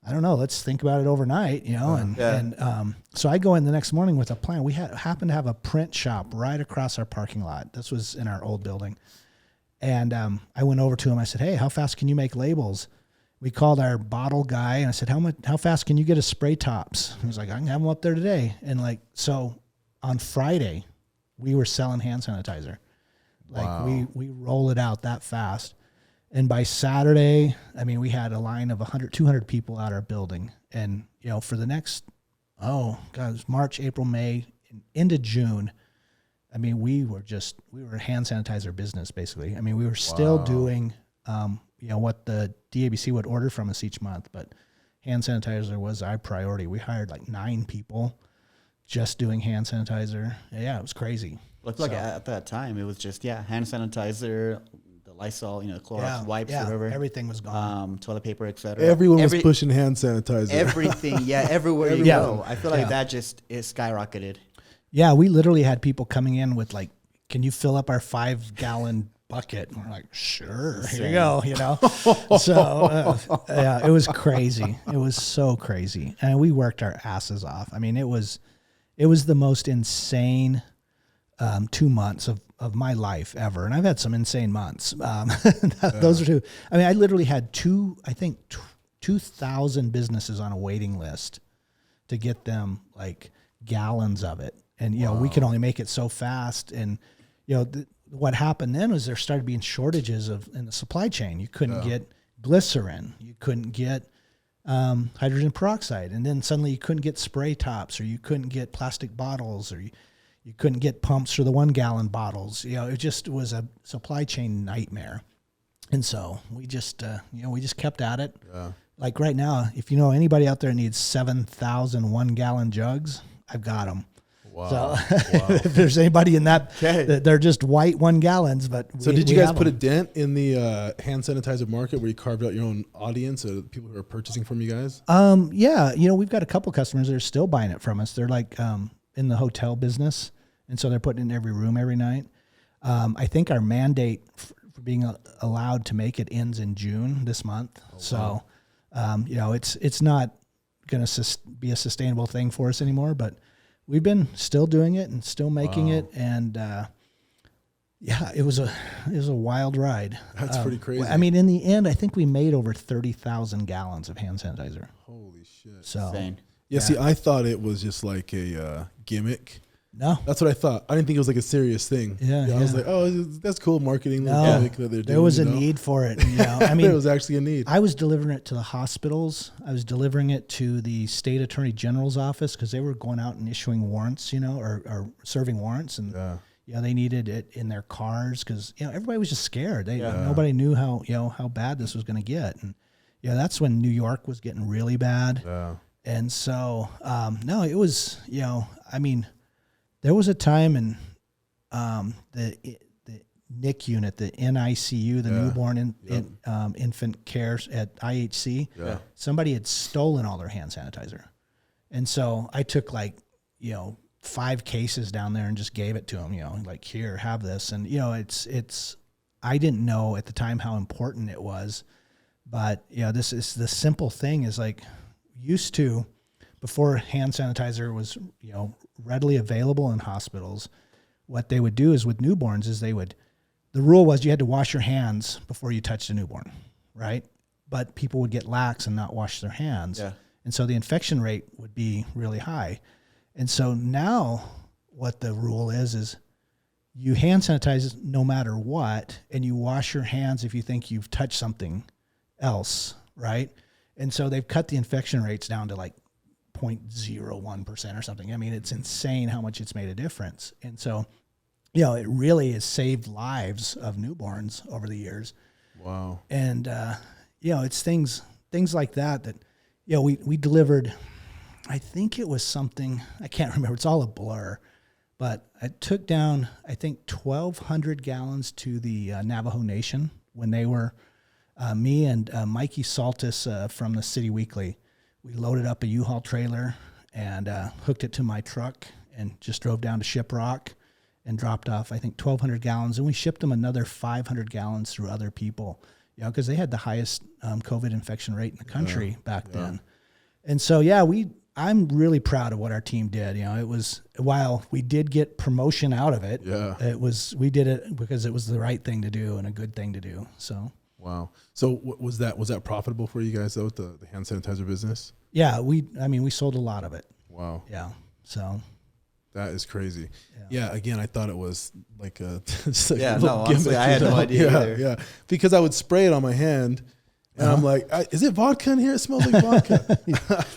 I don't know. Let's think about it overnight, And so I go in the next morning with a plan. We happened to have a print shop right across our parking lot. This was in our old building. And I went over to him. I said, hey, how fast can you make labels? We called our bottle guy, and I said, how fast can you get us spray tops? He was like, I can have them up there today. And so on Friday, we were selling hand sanitizer. We roll it out that fast. And by Saturday, we had a line of 100, 200 people at our building. And, for the next, it was March, April, May, into June, we were a hand sanitizer business, basically. We were still doing, what the DABC would order from us each month, but hand sanitizer was our priority. We hired 9 people just doing hand sanitizer. Yeah, it was crazy. Well, I feel like at that time, it was just, hand sanitizer, the Lysol, Clorox wipes, whatever. Everything was gone. Toilet paper, etc. Everyone was pushing hand sanitizer. Everything, everywhere you go. I feel like that just is skyrocketed. Yeah, we literally had people coming in with can you fill up our 5-gallon bucket? And we're like, sure, here you go, So, it was crazy. It was so crazy. And we worked our asses off. It was the most insane 2 months of my life ever. And I've had some insane months. Those are two. I literally had 2,000 businesses on a waiting list to get them gallons of it. And, we could only make it so fast. And, what happened then was there started being shortages in the supply chain. You couldn't get glycerin. You couldn't get hydrogen peroxide. And then suddenly you couldn't get spray tops, or you couldn't get plastic bottles, or you couldn't get pumps for the 1-gallon bottles. It just was a supply chain nightmare. And so we just kept at it. Yeah. Right now, if anybody out there needs 7,000 1-gallon jugs, I've got them. Wow. So if there's anybody in that, they're just white 1 gallons. But so did you guys put a dent in the hand sanitizer market where you carved out your own audience of people who are purchasing from you guys? Yeah. We've got a couple customers that are still buying it from us. They're in the hotel business. And so they're putting it in every room every night. I think our mandate for being allowed to make it ends in June this month. Oh, wow. So, it's not going to be a sustainable thing for us anymore, but we've been still doing it and still making it. And, it was a wild ride. That's pretty crazy. In the end, I think we made over 30,000 gallons of hand sanitizer. Holy shit. So, yeah, see, I thought it was just like a gimmick. No, that's what I thought. I didn't think it was like a serious thing. Yeah. I was like, oh, that's cool marketing. No, that they're doing, there was a need for it. There was actually a need. I was delivering it to the hospitals. I was delivering it to the state attorney general's office because they were going out and issuing warrants, or serving warrants, and they needed it in their cars because everybody was just scared. Nobody knew how bad this was going to get, and that's when New York was getting really bad. Yeah. And so it was there was a time in the NIC unit, the NICU, the newborn infant care at IHC. Yeah. Somebody had stolen all their hand sanitizer. And so I took 5 cases down there and just gave it to them, here, have this. And, I didn't know at the time how important it was But this is the simple thing is like used to before hand sanitizer was, readily available in hospitals. What they would do is with newborns is the rule was you had to wash your hands before you touched a newborn, right? But people would get lax and not wash their hands. Yeah. And so the infection rate would be really high. And so now what the rule is you hand sanitize no matter what, and you wash your hands if you think you've touched something else, right? And so they've cut the infection rates down to like 0.01% or something. I mean, it's insane how much it's made a difference. And so, it really has saved lives of newborns over the years. Wow. And, it's things like that, we delivered, I think it was something, I can't remember, it's all a blur, but I took down, I think 1,200 gallons to the Navajo Nation when they were, me and Mikey Saltis from the City Weekly. We loaded up a U-Haul trailer and hooked it to my truck and just drove down to Shiprock and dropped off, I think, 1,200 gallons. And we shipped them another 500 gallons through other people, because they had the highest COVID infection rate in the country back then. And so, I'm really proud of what our team did. It was, while we did get promotion out of it, we did it because it was the right thing to do and a good thing to do. So. Wow. So was that profitable for you guys though, with the hand sanitizer business? Yeah, we sold a lot of it. Wow. Yeah. So that is crazy. Yeah. Again, I thought it was like a just like honestly, I had no idea either. Yeah. Because I would spray it on my hand and I'm like, is it vodka in here? It smells like vodka.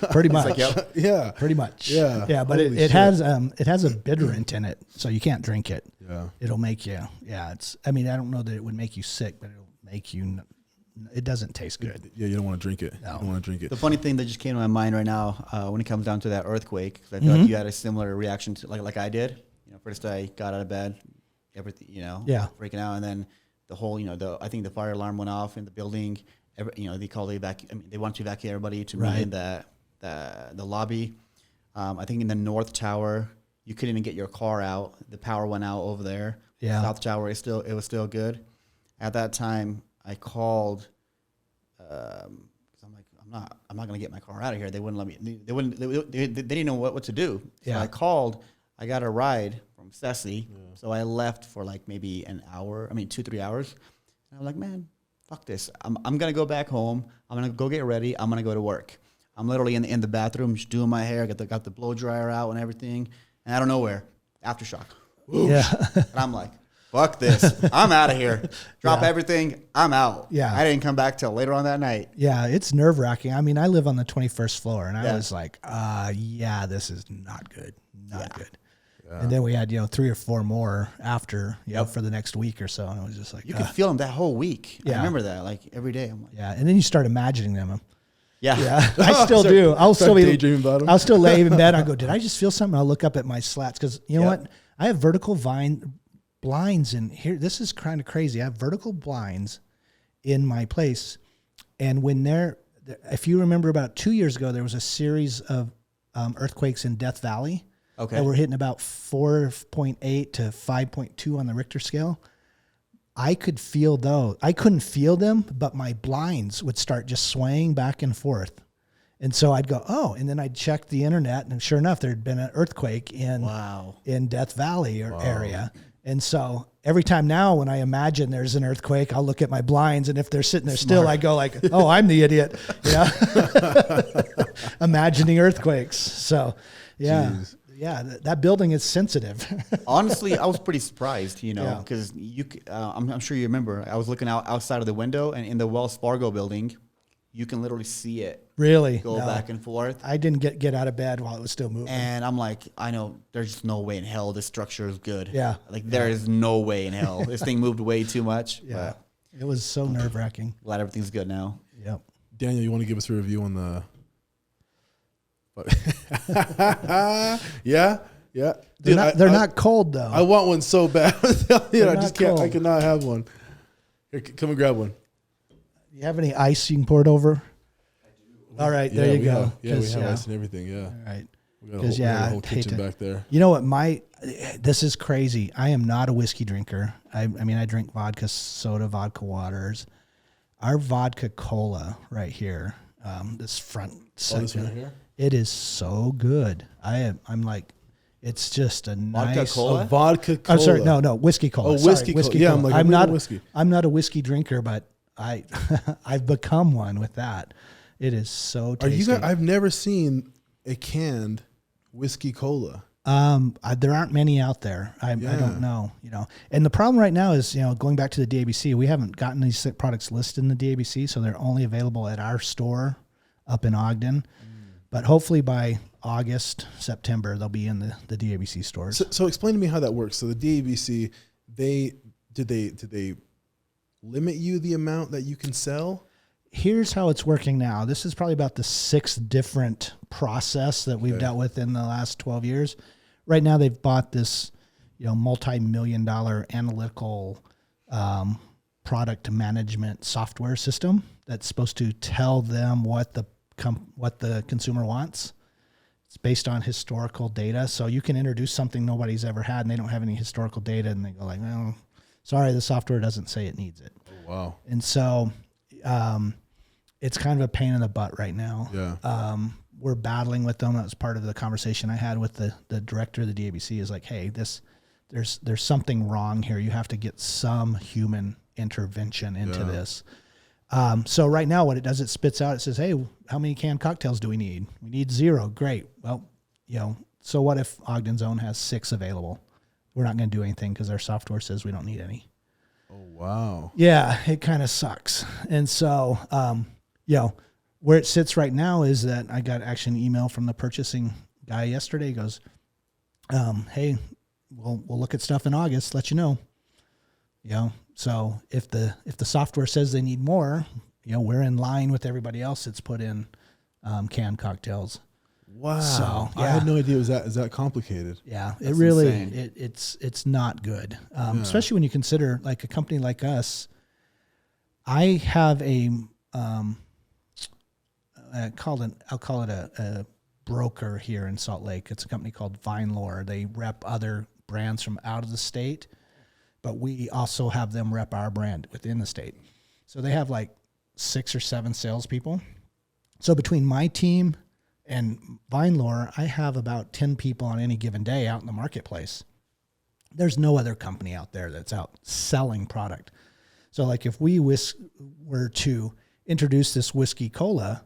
Pretty much. Like, yep. Yeah. Pretty much. Yeah. Yeah. But it has a bitterant in it, so you can't drink it. Yeah. It'll make you. Yeah. I don't know that it would make you sick, but it'll make you. It doesn't taste good. Yeah, you don't want to drink it. No. You don't want to drink it. The funny thing that just came to my mind right now, when it comes down to that earthquake, because I feel like you had a similar reaction to like I did. First I got out of bed, everything, freaking out, and then the whole, I think the fire alarm went off in the building. They called they wanted to evacuate everybody to meet in the lobby. I think in the North Tower, you couldn't even get your car out. The power went out over there. Yeah. South Tower it was still good. At that time, I called because I'm not gonna get my car out of here. They wouldn't let me. They didn't know what to do. So I called. I got a ride from Ceci. So I left for like maybe 2-3 hours. And I'm like, man, fuck this. I'm gonna go back home. I'm gonna go get ready. I'm gonna go to work. I'm literally in the bathroom just doing my hair. Got the blow dryer out and everything. And out of nowhere, aftershock. Yeah. And I'm like, fuck this. I'm out of here. Drop everything. I'm out. Yeah. I didn't come back till later on that night. Yeah, it's nerve wracking. I mean, I live on the 21st floor, and I was like, this is not good. Not good. Yeah. And then we had, 3 or 4 more after, for the next week or so. And it was just like, you could feel them that whole week. Yeah. I remember that, like every day. I'm like, and then you start imagining them. Yeah. I still do. I'll still daydreaming about them. I'll still lay in bed. I go, did I just feel something? I'll look up at my slats because you know what? I have vertical blinds in here. This is kind of crazy. I have vertical blinds in my place, and when if you remember, about 2 years ago, there was a series of earthquakes in Death Valley. Okay. That were hitting about 4.8 to 5.2 on the Richter scale. I could feel those. I couldn't feel them, but my blinds would start just swaying back and forth. And so I'd go, and then I'd check the internet, and sure enough, there'd been an earthquake in Death Valley area. And so every time now when I imagine there's an earthquake, I'll look at my blinds, and if they're sitting there still, I go like, I'm the idiot. Yeah. Imagining earthquakes. So, yeah. Jeez. Yeah, that building is sensitive. Honestly, I was pretty surprised, because I'm sure you remember. I was looking outside of the window, and in the Wells Fargo building, you can literally see it. Really? Go back and forth. I didn't get out of bed while it was still moving. And I'm like, I know there's just no way in hell this structure is good. Yeah. Like there is no way in hell. This thing moved way too much. Yeah. It was so nerve-wracking. Glad everything's good now. Yep. Daniel, you want to give us a review on the... yeah. Dude, they're not cold though. I want one so bad. I just can't. Cold. I cannot have one. Here, come and grab one. You have any ice you can pour it over? I do. All right, there you go. We have ice and everything. Yeah. All right. We got a whole kitchen back there. You know what? This is crazy. I am not a whiskey drinker. I mean, I drink vodka soda, vodka waters. Our vodka cola right here, this front section, right here? it is so good. I'm like, it's just a nice cola? Vodka cola. I'm sorry, no, whiskey cola. Oh, Sorry, whiskey cola. Yeah, cola. I'm like, I'm I'm not whiskey. I'm not a whiskey drinker, but I've become one with that. It is so tasty. Are you guys? I've never seen a canned whiskey cola. There aren't many out there. I don't know, And the problem right now is, going back to the DABC, we haven't gotten these products listed in the DABC, so they're only available at our store up in Ogden. But hopefully by August, September, they'll be in the DABC stores. So explain to me how that works. So the DABC, did they limit you the amount that you can sell? Here's how it's working now. This is probably about the 6th different process that we've dealt with in the last 12 years. Right now, they've bought this, multi-million-dollar analytical product management software system that's supposed to tell them what the consumer wants. It's based on historical data, so you can introduce something nobody's ever had, and they don't have any historical data, and they go like, "Well, sorry, the software doesn't say it needs it." Oh, wow! And so, it's kind of a pain in the butt right now. Yeah. We're battling with them. That was part of the conversation I had with the director of the DABC. Is like, hey, there's something wrong here. You have to get some human intervention into this. So right now, what it does, it spits out. It says, hey, how many canned cocktails do we need? We need 0. Great. Well, so what if Ogden's Own has 6 available? We're not going to do anything because our software says we don't need any. Oh, wow. Yeah, it kind of sucks. And so, where it sits right now is that I got actually an email from the purchasing guy yesterday. He goes, hey, we'll look at stuff in August, let you know. So if the software says they need more, we're in line with everybody else that's put in canned cocktails. Wow. So, I had no idea it was that complicated. Yeah, That's it really, insane. it's not good. Especially when you consider like a company like us. I have I'll call it a broker here in Salt Lake. It's a company called VineLore. They rep other brands from out of the state, but we also have them rep our brand within the state. So they have like 6 or 7 salespeople. So between my team and VineLore, I have about 10 people on any given day out in the marketplace. There's no other company out there that's out selling product. So like if we were to introduce this whiskey cola,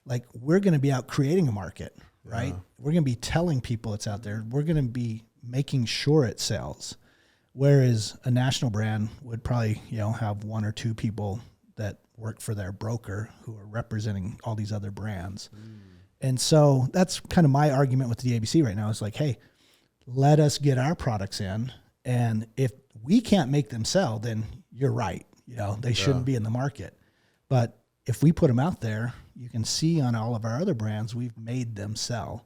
like we're going to be out creating a market, right? Yeah. We're going to be telling people it's out there. We're going to be making sure it sells. Whereas a national brand would probably, have 1 or 2 people that work for their broker who are representing all these other brands. And so that's kind of my argument with the ABC right now. Is like, hey, let us get our products in. And if we can't make them sell, then you're right. They shouldn't be in the market. But if we put them out there, you can see on all of our other brands, we've made them sell.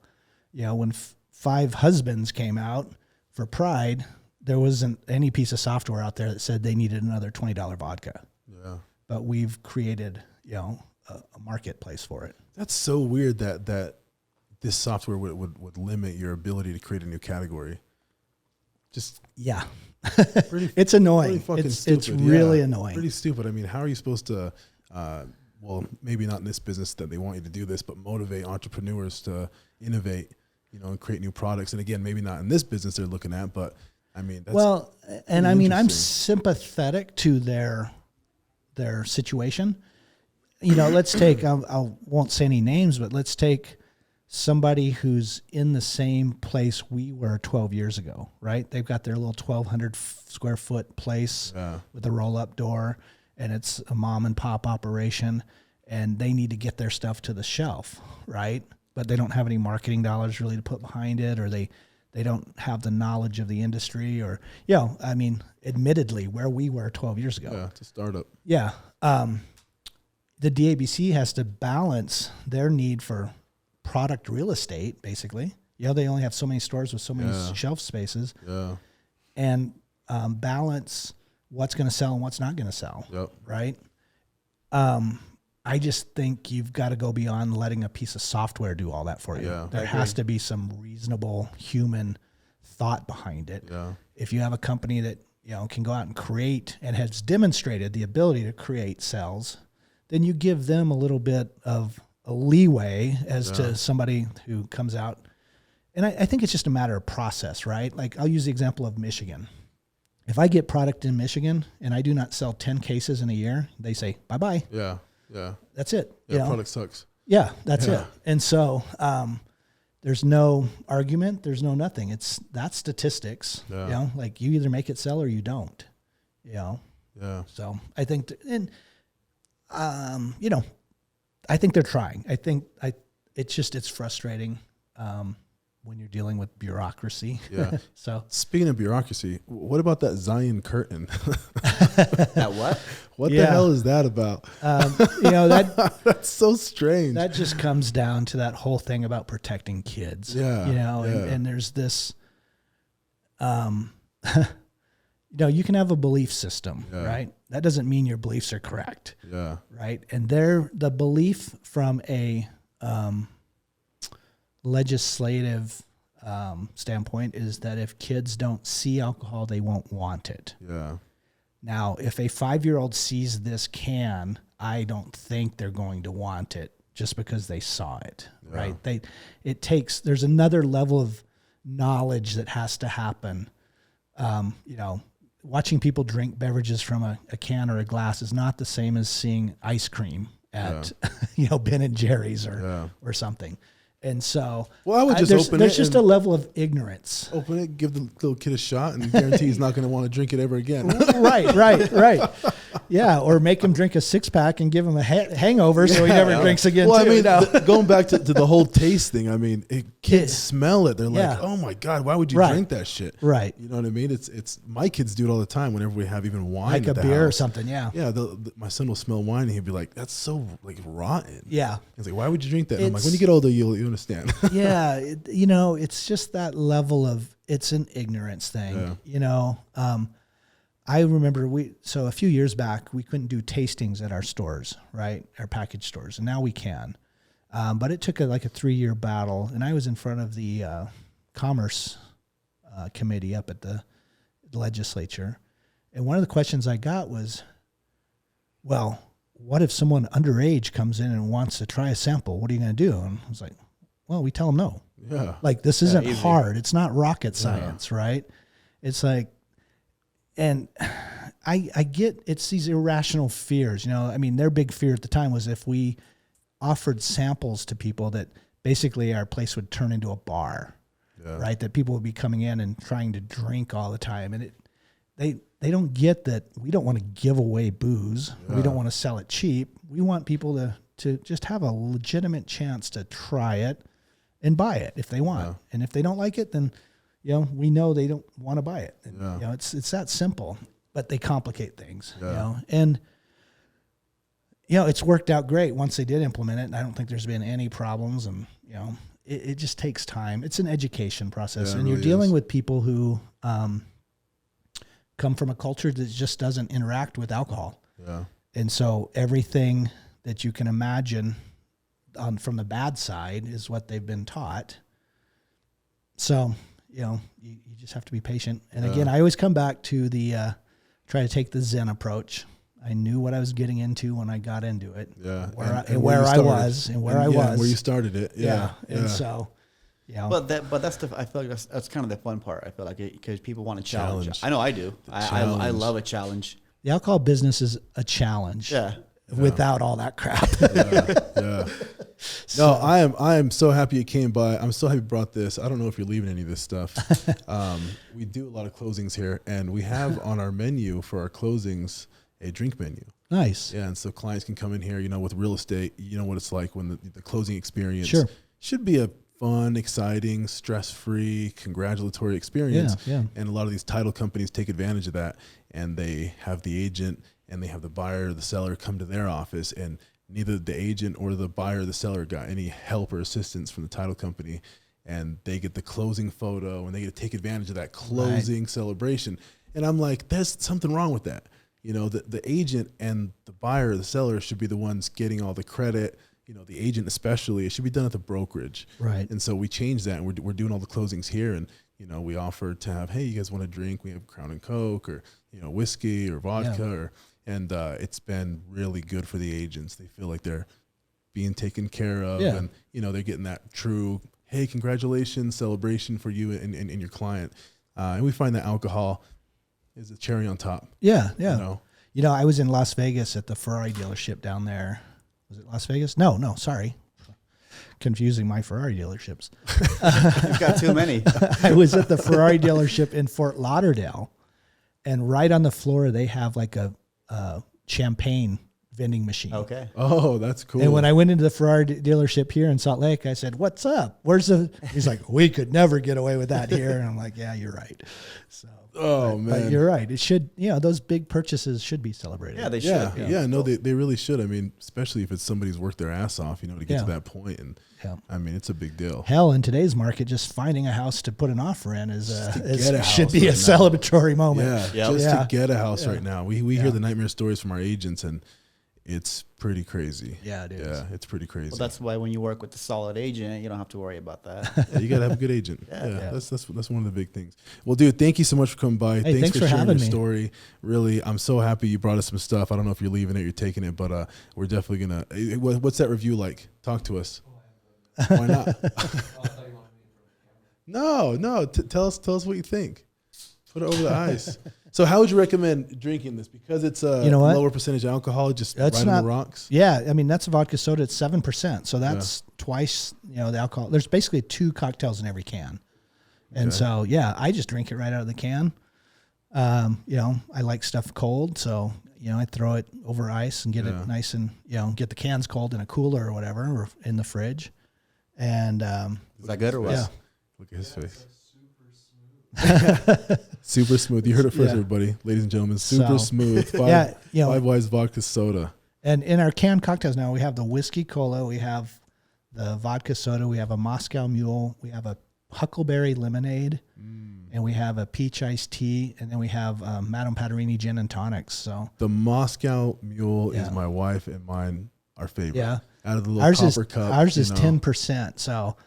When 5 Husbands came out for Pride, there wasn't any piece of software out there that said they needed another $20 vodka. Yeah. But we've created, a marketplace for it. That's so weird that this software would limit your ability to create a new category. Just it's annoying. It's really annoying. Pretty stupid. I mean, how are you supposed to, well, maybe not in this business that they want you to do this, but motivate entrepreneurs to innovate, and create new products. And again, maybe not in this business they're looking at, but I mean, that's I'm sympathetic to their situation. Let's take, I won't say any names, but let's take somebody who's in the same place we were 12 years ago, right? They've got their little 1,200 square foot place with a roll up door, and it's a mom and pop operation, and they need to get their stuff to the shelf, right? But they don't have any marketing dollars really to put behind it, or they don't have the knowledge of the industry, or, admittedly, where we were 12 years ago. Yeah, it's a startup. Yeah. The DABC has to balance their need for product real estate, basically. They only have so many stores with so many shelf spaces. Yeah. And balance what's going to sell and what's not going to sell. Yep. Right? I just think you've got to go beyond letting a piece of software do all that for you. Yeah, there has to be some reasonable human thought behind it. Yeah. If you have a company that can go out and create and has demonstrated the ability to create cells, then you give them a little bit of a leeway as to somebody who comes out. And I think it's just a matter of process, right? Like I'll use the example of Michigan. If I get product in Michigan and I do not sell 10 cases in a year, they say, bye-bye. Yeah. Yeah. That's it. Yeah. Product sucks. Yeah, that's it. And so there's no argument. There's no nothing. That's statistics. Yeah. You know, like you either make it sell or you don't. You know. Yeah. So I think, you know, I think they're trying. I think it's frustrating when you're dealing with bureaucracy. Yeah. So speaking of bureaucracy, what about that Zion curtain? That what? What the hell is that about? You know, that's so strange. That just comes down to that whole thing about protecting kids. Yeah. You know, and there's this, you know, you can have a belief system, right? That doesn't mean your beliefs are correct. Yeah. Right. And the belief from a legislative standpoint is that if kids don't see alcohol, they won't want it. Yeah. Now, if a 5-year-old sees this can, I don't think they're going to want it just because they saw it, right? There's another level of knowledge that has to happen. You know, watching people drink beverages from a can or a glass is not the same as seeing ice cream at, you know, Ben and Jerry's or something. And so, well, I would just open it. There's just a level of ignorance. Open it, give the little kid a shot, and guarantee he's not going to want to drink it ever again. Right. Yeah, or make him drink a 6-pack and give him a hangover so he never drinks again. Well, too, I mean, you know? Going back to the whole taste thing, I mean, kids smell it. They're like, oh my God, why would you drink that shit? Right. You know what I mean? It's my kids do it all the time whenever we have even wine like at a the beer house. or something, yeah. Yeah, my son will smell wine and he'll be like, that's so like rotten. Yeah. He's like, why would you drink that? And I'm like, when you get older, you understand. Yeah, you know, it's just that level of, it's an ignorance thing, you know. I remember so a few years back, we couldn't do tastings at our stores, right? Our package stores, and now we can. But it took a 3-year battle, and I was in front of the Commerce Committee up at the legislature. And one of the questions I got was, well, what if someone underage comes in and wants to try a sample? What are you going to do? And I was like, well, we tell them no. Yeah. Like, this isn't hard. It's not rocket science, right? It's like, and I get it's these irrational fears, you know. I mean, their big fear at the time was if we offered samples to people that basically our place would turn into a bar, right? That people would be coming in and trying to drink all the time. And they don't get that we don't want to give away booze. We don't want to sell it cheap. We want people to just have a legitimate chance to try it and buy it if they want. And if they don't like it, then, you know, we know they don't want to buy it. And, you know, it's that simple, but they complicate things, you know, and, you know, it's worked out great once they did implement it. And I don't think there's been any problems. And, you know, it just takes time. It's an education process, and you're dealing with people who come from a culture that just doesn't interact with alcohol. Yeah. And so everything that you can imagine from the bad side is what they've been taught. So, you know, you just have to be patient. And again, I always come back to the try to take the Zen approach. I knew what I was getting into when I got into it. Yeah. Where I was. Where you started it. Yeah. And so, you know. But I feel like that's kind of the fun part. I feel like because people want to challenge. I know I do. I love a challenge. The alcohol business is a challenge. Yeah. Without all that crap. Yeah. No, I am so happy you came by. I'm so happy you brought this. I don't know if you're leaving any of this stuff. We do a lot of closings here, and we have on our menu for our closings a drink menu. Nice. Yeah, and so clients can come in here, you know, with real estate, you know what it's like when the closing experience should be a fun, exciting, stress-free, congratulatory experience. Yeah. And a lot of these title companies take advantage of that, and they have the agent and they have the buyer or the seller come to their office, and neither the agent or the buyer or the seller got any help or assistance from the title company, and they get the closing photo and they get to take advantage of that closing celebration. And I'm like, there's something wrong with that. You know, the agent and the buyer or the seller should be the ones getting all the credit. You know, the agent especially, it should be done at the brokerage. Right. And so we changed that, and we're doing all the closings here. And, you know, we offer to have, hey, you guys want a drink? We have Crown and Coke, or, you know, whiskey or vodka, or, and it's been really good for the agents. They feel like they're being taken care of, Yeah. and they're getting that true, hey, congratulations, celebration for you and your client. And we find that alcohol is a cherry on top. Yeah. I was in Las Vegas at the Ferrari dealership down there. Was it Las Vegas? No, sorry. Confusing my Ferrari dealerships. You've got too many. I was at the Ferrari dealership in Fort Lauderdale, and right on the floor they have like a champagne vending machine. Okay. Oh, that's cool. And when I went into the Ferrari dealership here in Salt Lake, I said, "What's up? Where's the?" He's like, "We could never get away with that here." And I'm like, "Yeah, you're right." So, man, you're right. It should, those big purchases should be celebrated. Yeah, they yeah, should. yeah, no, they really should. I mean, especially if it's somebody's worked their ass off, to get Yeah. to that point. And I mean, it's a big deal. Hell, in today's market, just finding a house to put an offer in is get a should house be a right now. celebratory moment. Yeah, Yep. just Yeah. to get a house right now. We Yeah. hear the nightmare stories from our agents, and it's pretty crazy. Yeah, it is. Yeah, it's pretty crazy. Well, that's why when you work with a solid agent, you don't have to worry about that. Yeah, you gotta have a good agent. Yeah. Yeah, that's one of the big things. Well, dude, thank you so much for coming by. Hey, thanks for sharing having your me. story. Really, I'm so happy you brought us some stuff. I don't know if you're leaving it, you're taking it, but we're definitely gonna. What's that review like? Talk to us. Why not? No. Tell us what you think. Put it over the ice. So, how would you recommend drinking this? Because it's a what? lower percentage alcohol, just That's right on not- the rocks. Yeah, I mean, that's a vodka soda at 7%. So that's twice, the alcohol. There's basically 2 cocktails in every can. And so, I just drink it right out of the can. I like stuff cold. So, I throw it over ice and get it nice and, get the cans cold in a cooler or whatever, or in the fridge. And Is that good or what? yeah. Look at his face. Super smooth. You heard it first, Yeah. everybody. Ladies and gentlemen, super So, smooth. Five Wise vodka soda. And in our canned cocktails now, we have the whiskey cola, we have the vodka soda, we have a Moscow Mule, we have a huckleberry lemonade, and we have a peach iced tea, and then we have Madame Paterini gin and tonics. So The Moscow Mule is Yeah. my wife and mine, our favorite. Yeah. Out of the little ours copper is cup. ours you is know. 10%. So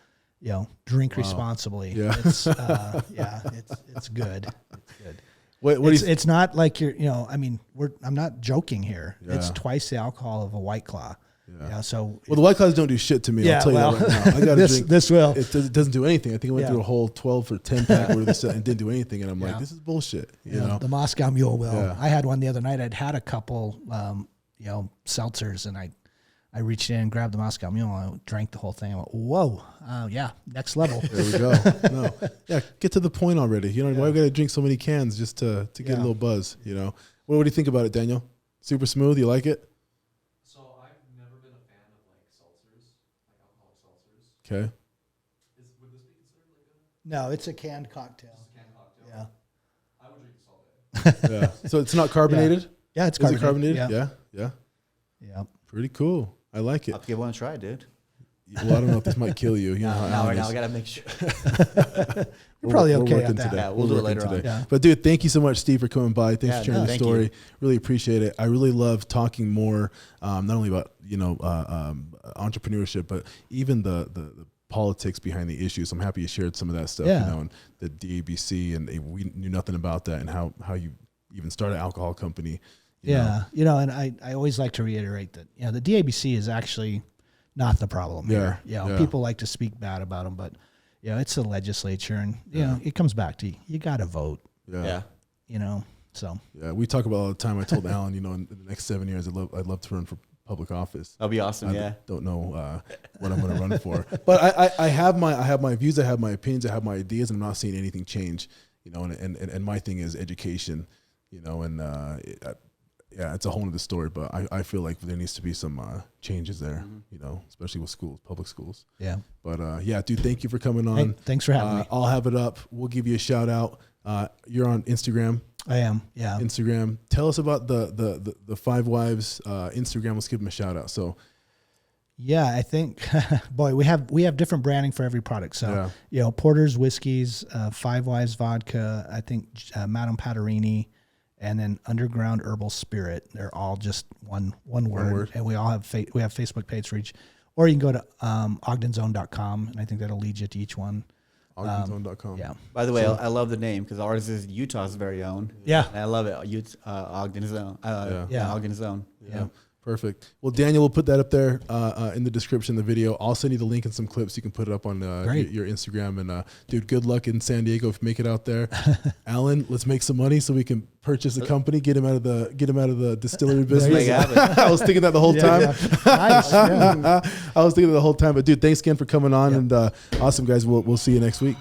drink responsibly. Yeah. It's it's good. It's good. What do you It's not like you're, I mean, I'm not joking here. It's Yeah. twice the alcohol of a White Claw. Yeah. So Well, the White Claws don't do shit to me. Yeah, I'll tell you well, that right now. I got to drink. this will. It doesn't do anything. I think I went Yeah. through a whole 12 or 10 pack and didn't do anything. And I'm like, Yeah. this is bullshit. You Yeah, know? the Moscow Mule will. Yeah. I had one the other night. I'd had a couple, seltzers, and I reached in and grabbed the Moscow Mule. And I drank the whole thing. I went, whoa, next level. There we go. No. Yeah, get to the point already. Why we got to drink so many cans just to get a little buzz, What do you think about it, Daniel? Super smooth? You like it? So I've never been a fan of like seltzers, like alcoholic seltzers. Okay. Would this be considered like a No, it's a canned cocktail. canned cocktail? Yeah, I would drink this all day. Yeah. So it's not carbonated? yeah, it's Is it carbonated. carbonated? Yeah. Yeah. Pretty cool. I like it. I'll give one a try, dude. Well, I don't know if this might kill you. You know how Alan Right now, is. I got to make sure. You're probably We're okay working at that. today. Yeah, we'll We're do it working later on. today. Yeah. But dude, thank you so much, Steve, for coming by. Thanks Yeah, for sharing no, the thank story. you. Really appreciate it. I really love talking more, not only about entrepreneurship, but even the politics behind the issues. I'm happy you shared some of that stuff. Yeah. And the DABC, and we knew nothing about that, and how you even started an alcohol company. you know. Yeah. And I always like to reiterate that, the DABC is actually not the problem here. Yeah. People like to speak bad about them, but, it's the legislature, and, it comes back to you got to vote, Yeah. so. Yeah. We talk about it all the time. I told Alan, in the next 7 years, I'd love to run for public office. That'll be awesome. I Yeah. don't know what I'm going to run for, but I have my views, I have my opinions, I have my ideas, and I'm not seeing anything change. And my thing is education. It's a whole other story, but I feel like there needs to be some changes there. Especially with schools, public schools. Yeah. But dude, thank you for coming on. Hey, thanks for having me. I'll have it up. We'll give you a shout out. You're on Instagram. I am. Yeah. Instagram. Tell us about the Five Wives Instagram. Let's give them a shout out. So Yeah, I think, boy, we have different branding for every product. So, Porter's whiskeys, Five Wives vodka, I think Madame Paterini, and then Underground Herbal Spirit. They're all just one word, and we all have we have Facebook page for each. Or you can go to ogdenzone.com, and I think that'll lead you to each one. OgdenZone.com. Yeah. By the way, I love the name because ours is Utah's very own. Yeah. And I love it. Ogden Zone. Yeah. Ogden Zone. Yeah. Perfect. Well, Daniel, we'll put that up there in the description of the video. I'll send you the link and some clips. You can put it up on your Instagram. And dude, good luck in San Diego if you make it out there. Alan, let's make some money so we can purchase a company, get him out of the distillery business. I was thinking that the whole time. Yeah. Nice. Yeah. I was thinking that the whole time. But dude, thanks again for coming on, and awesome guys. We'll see you next week.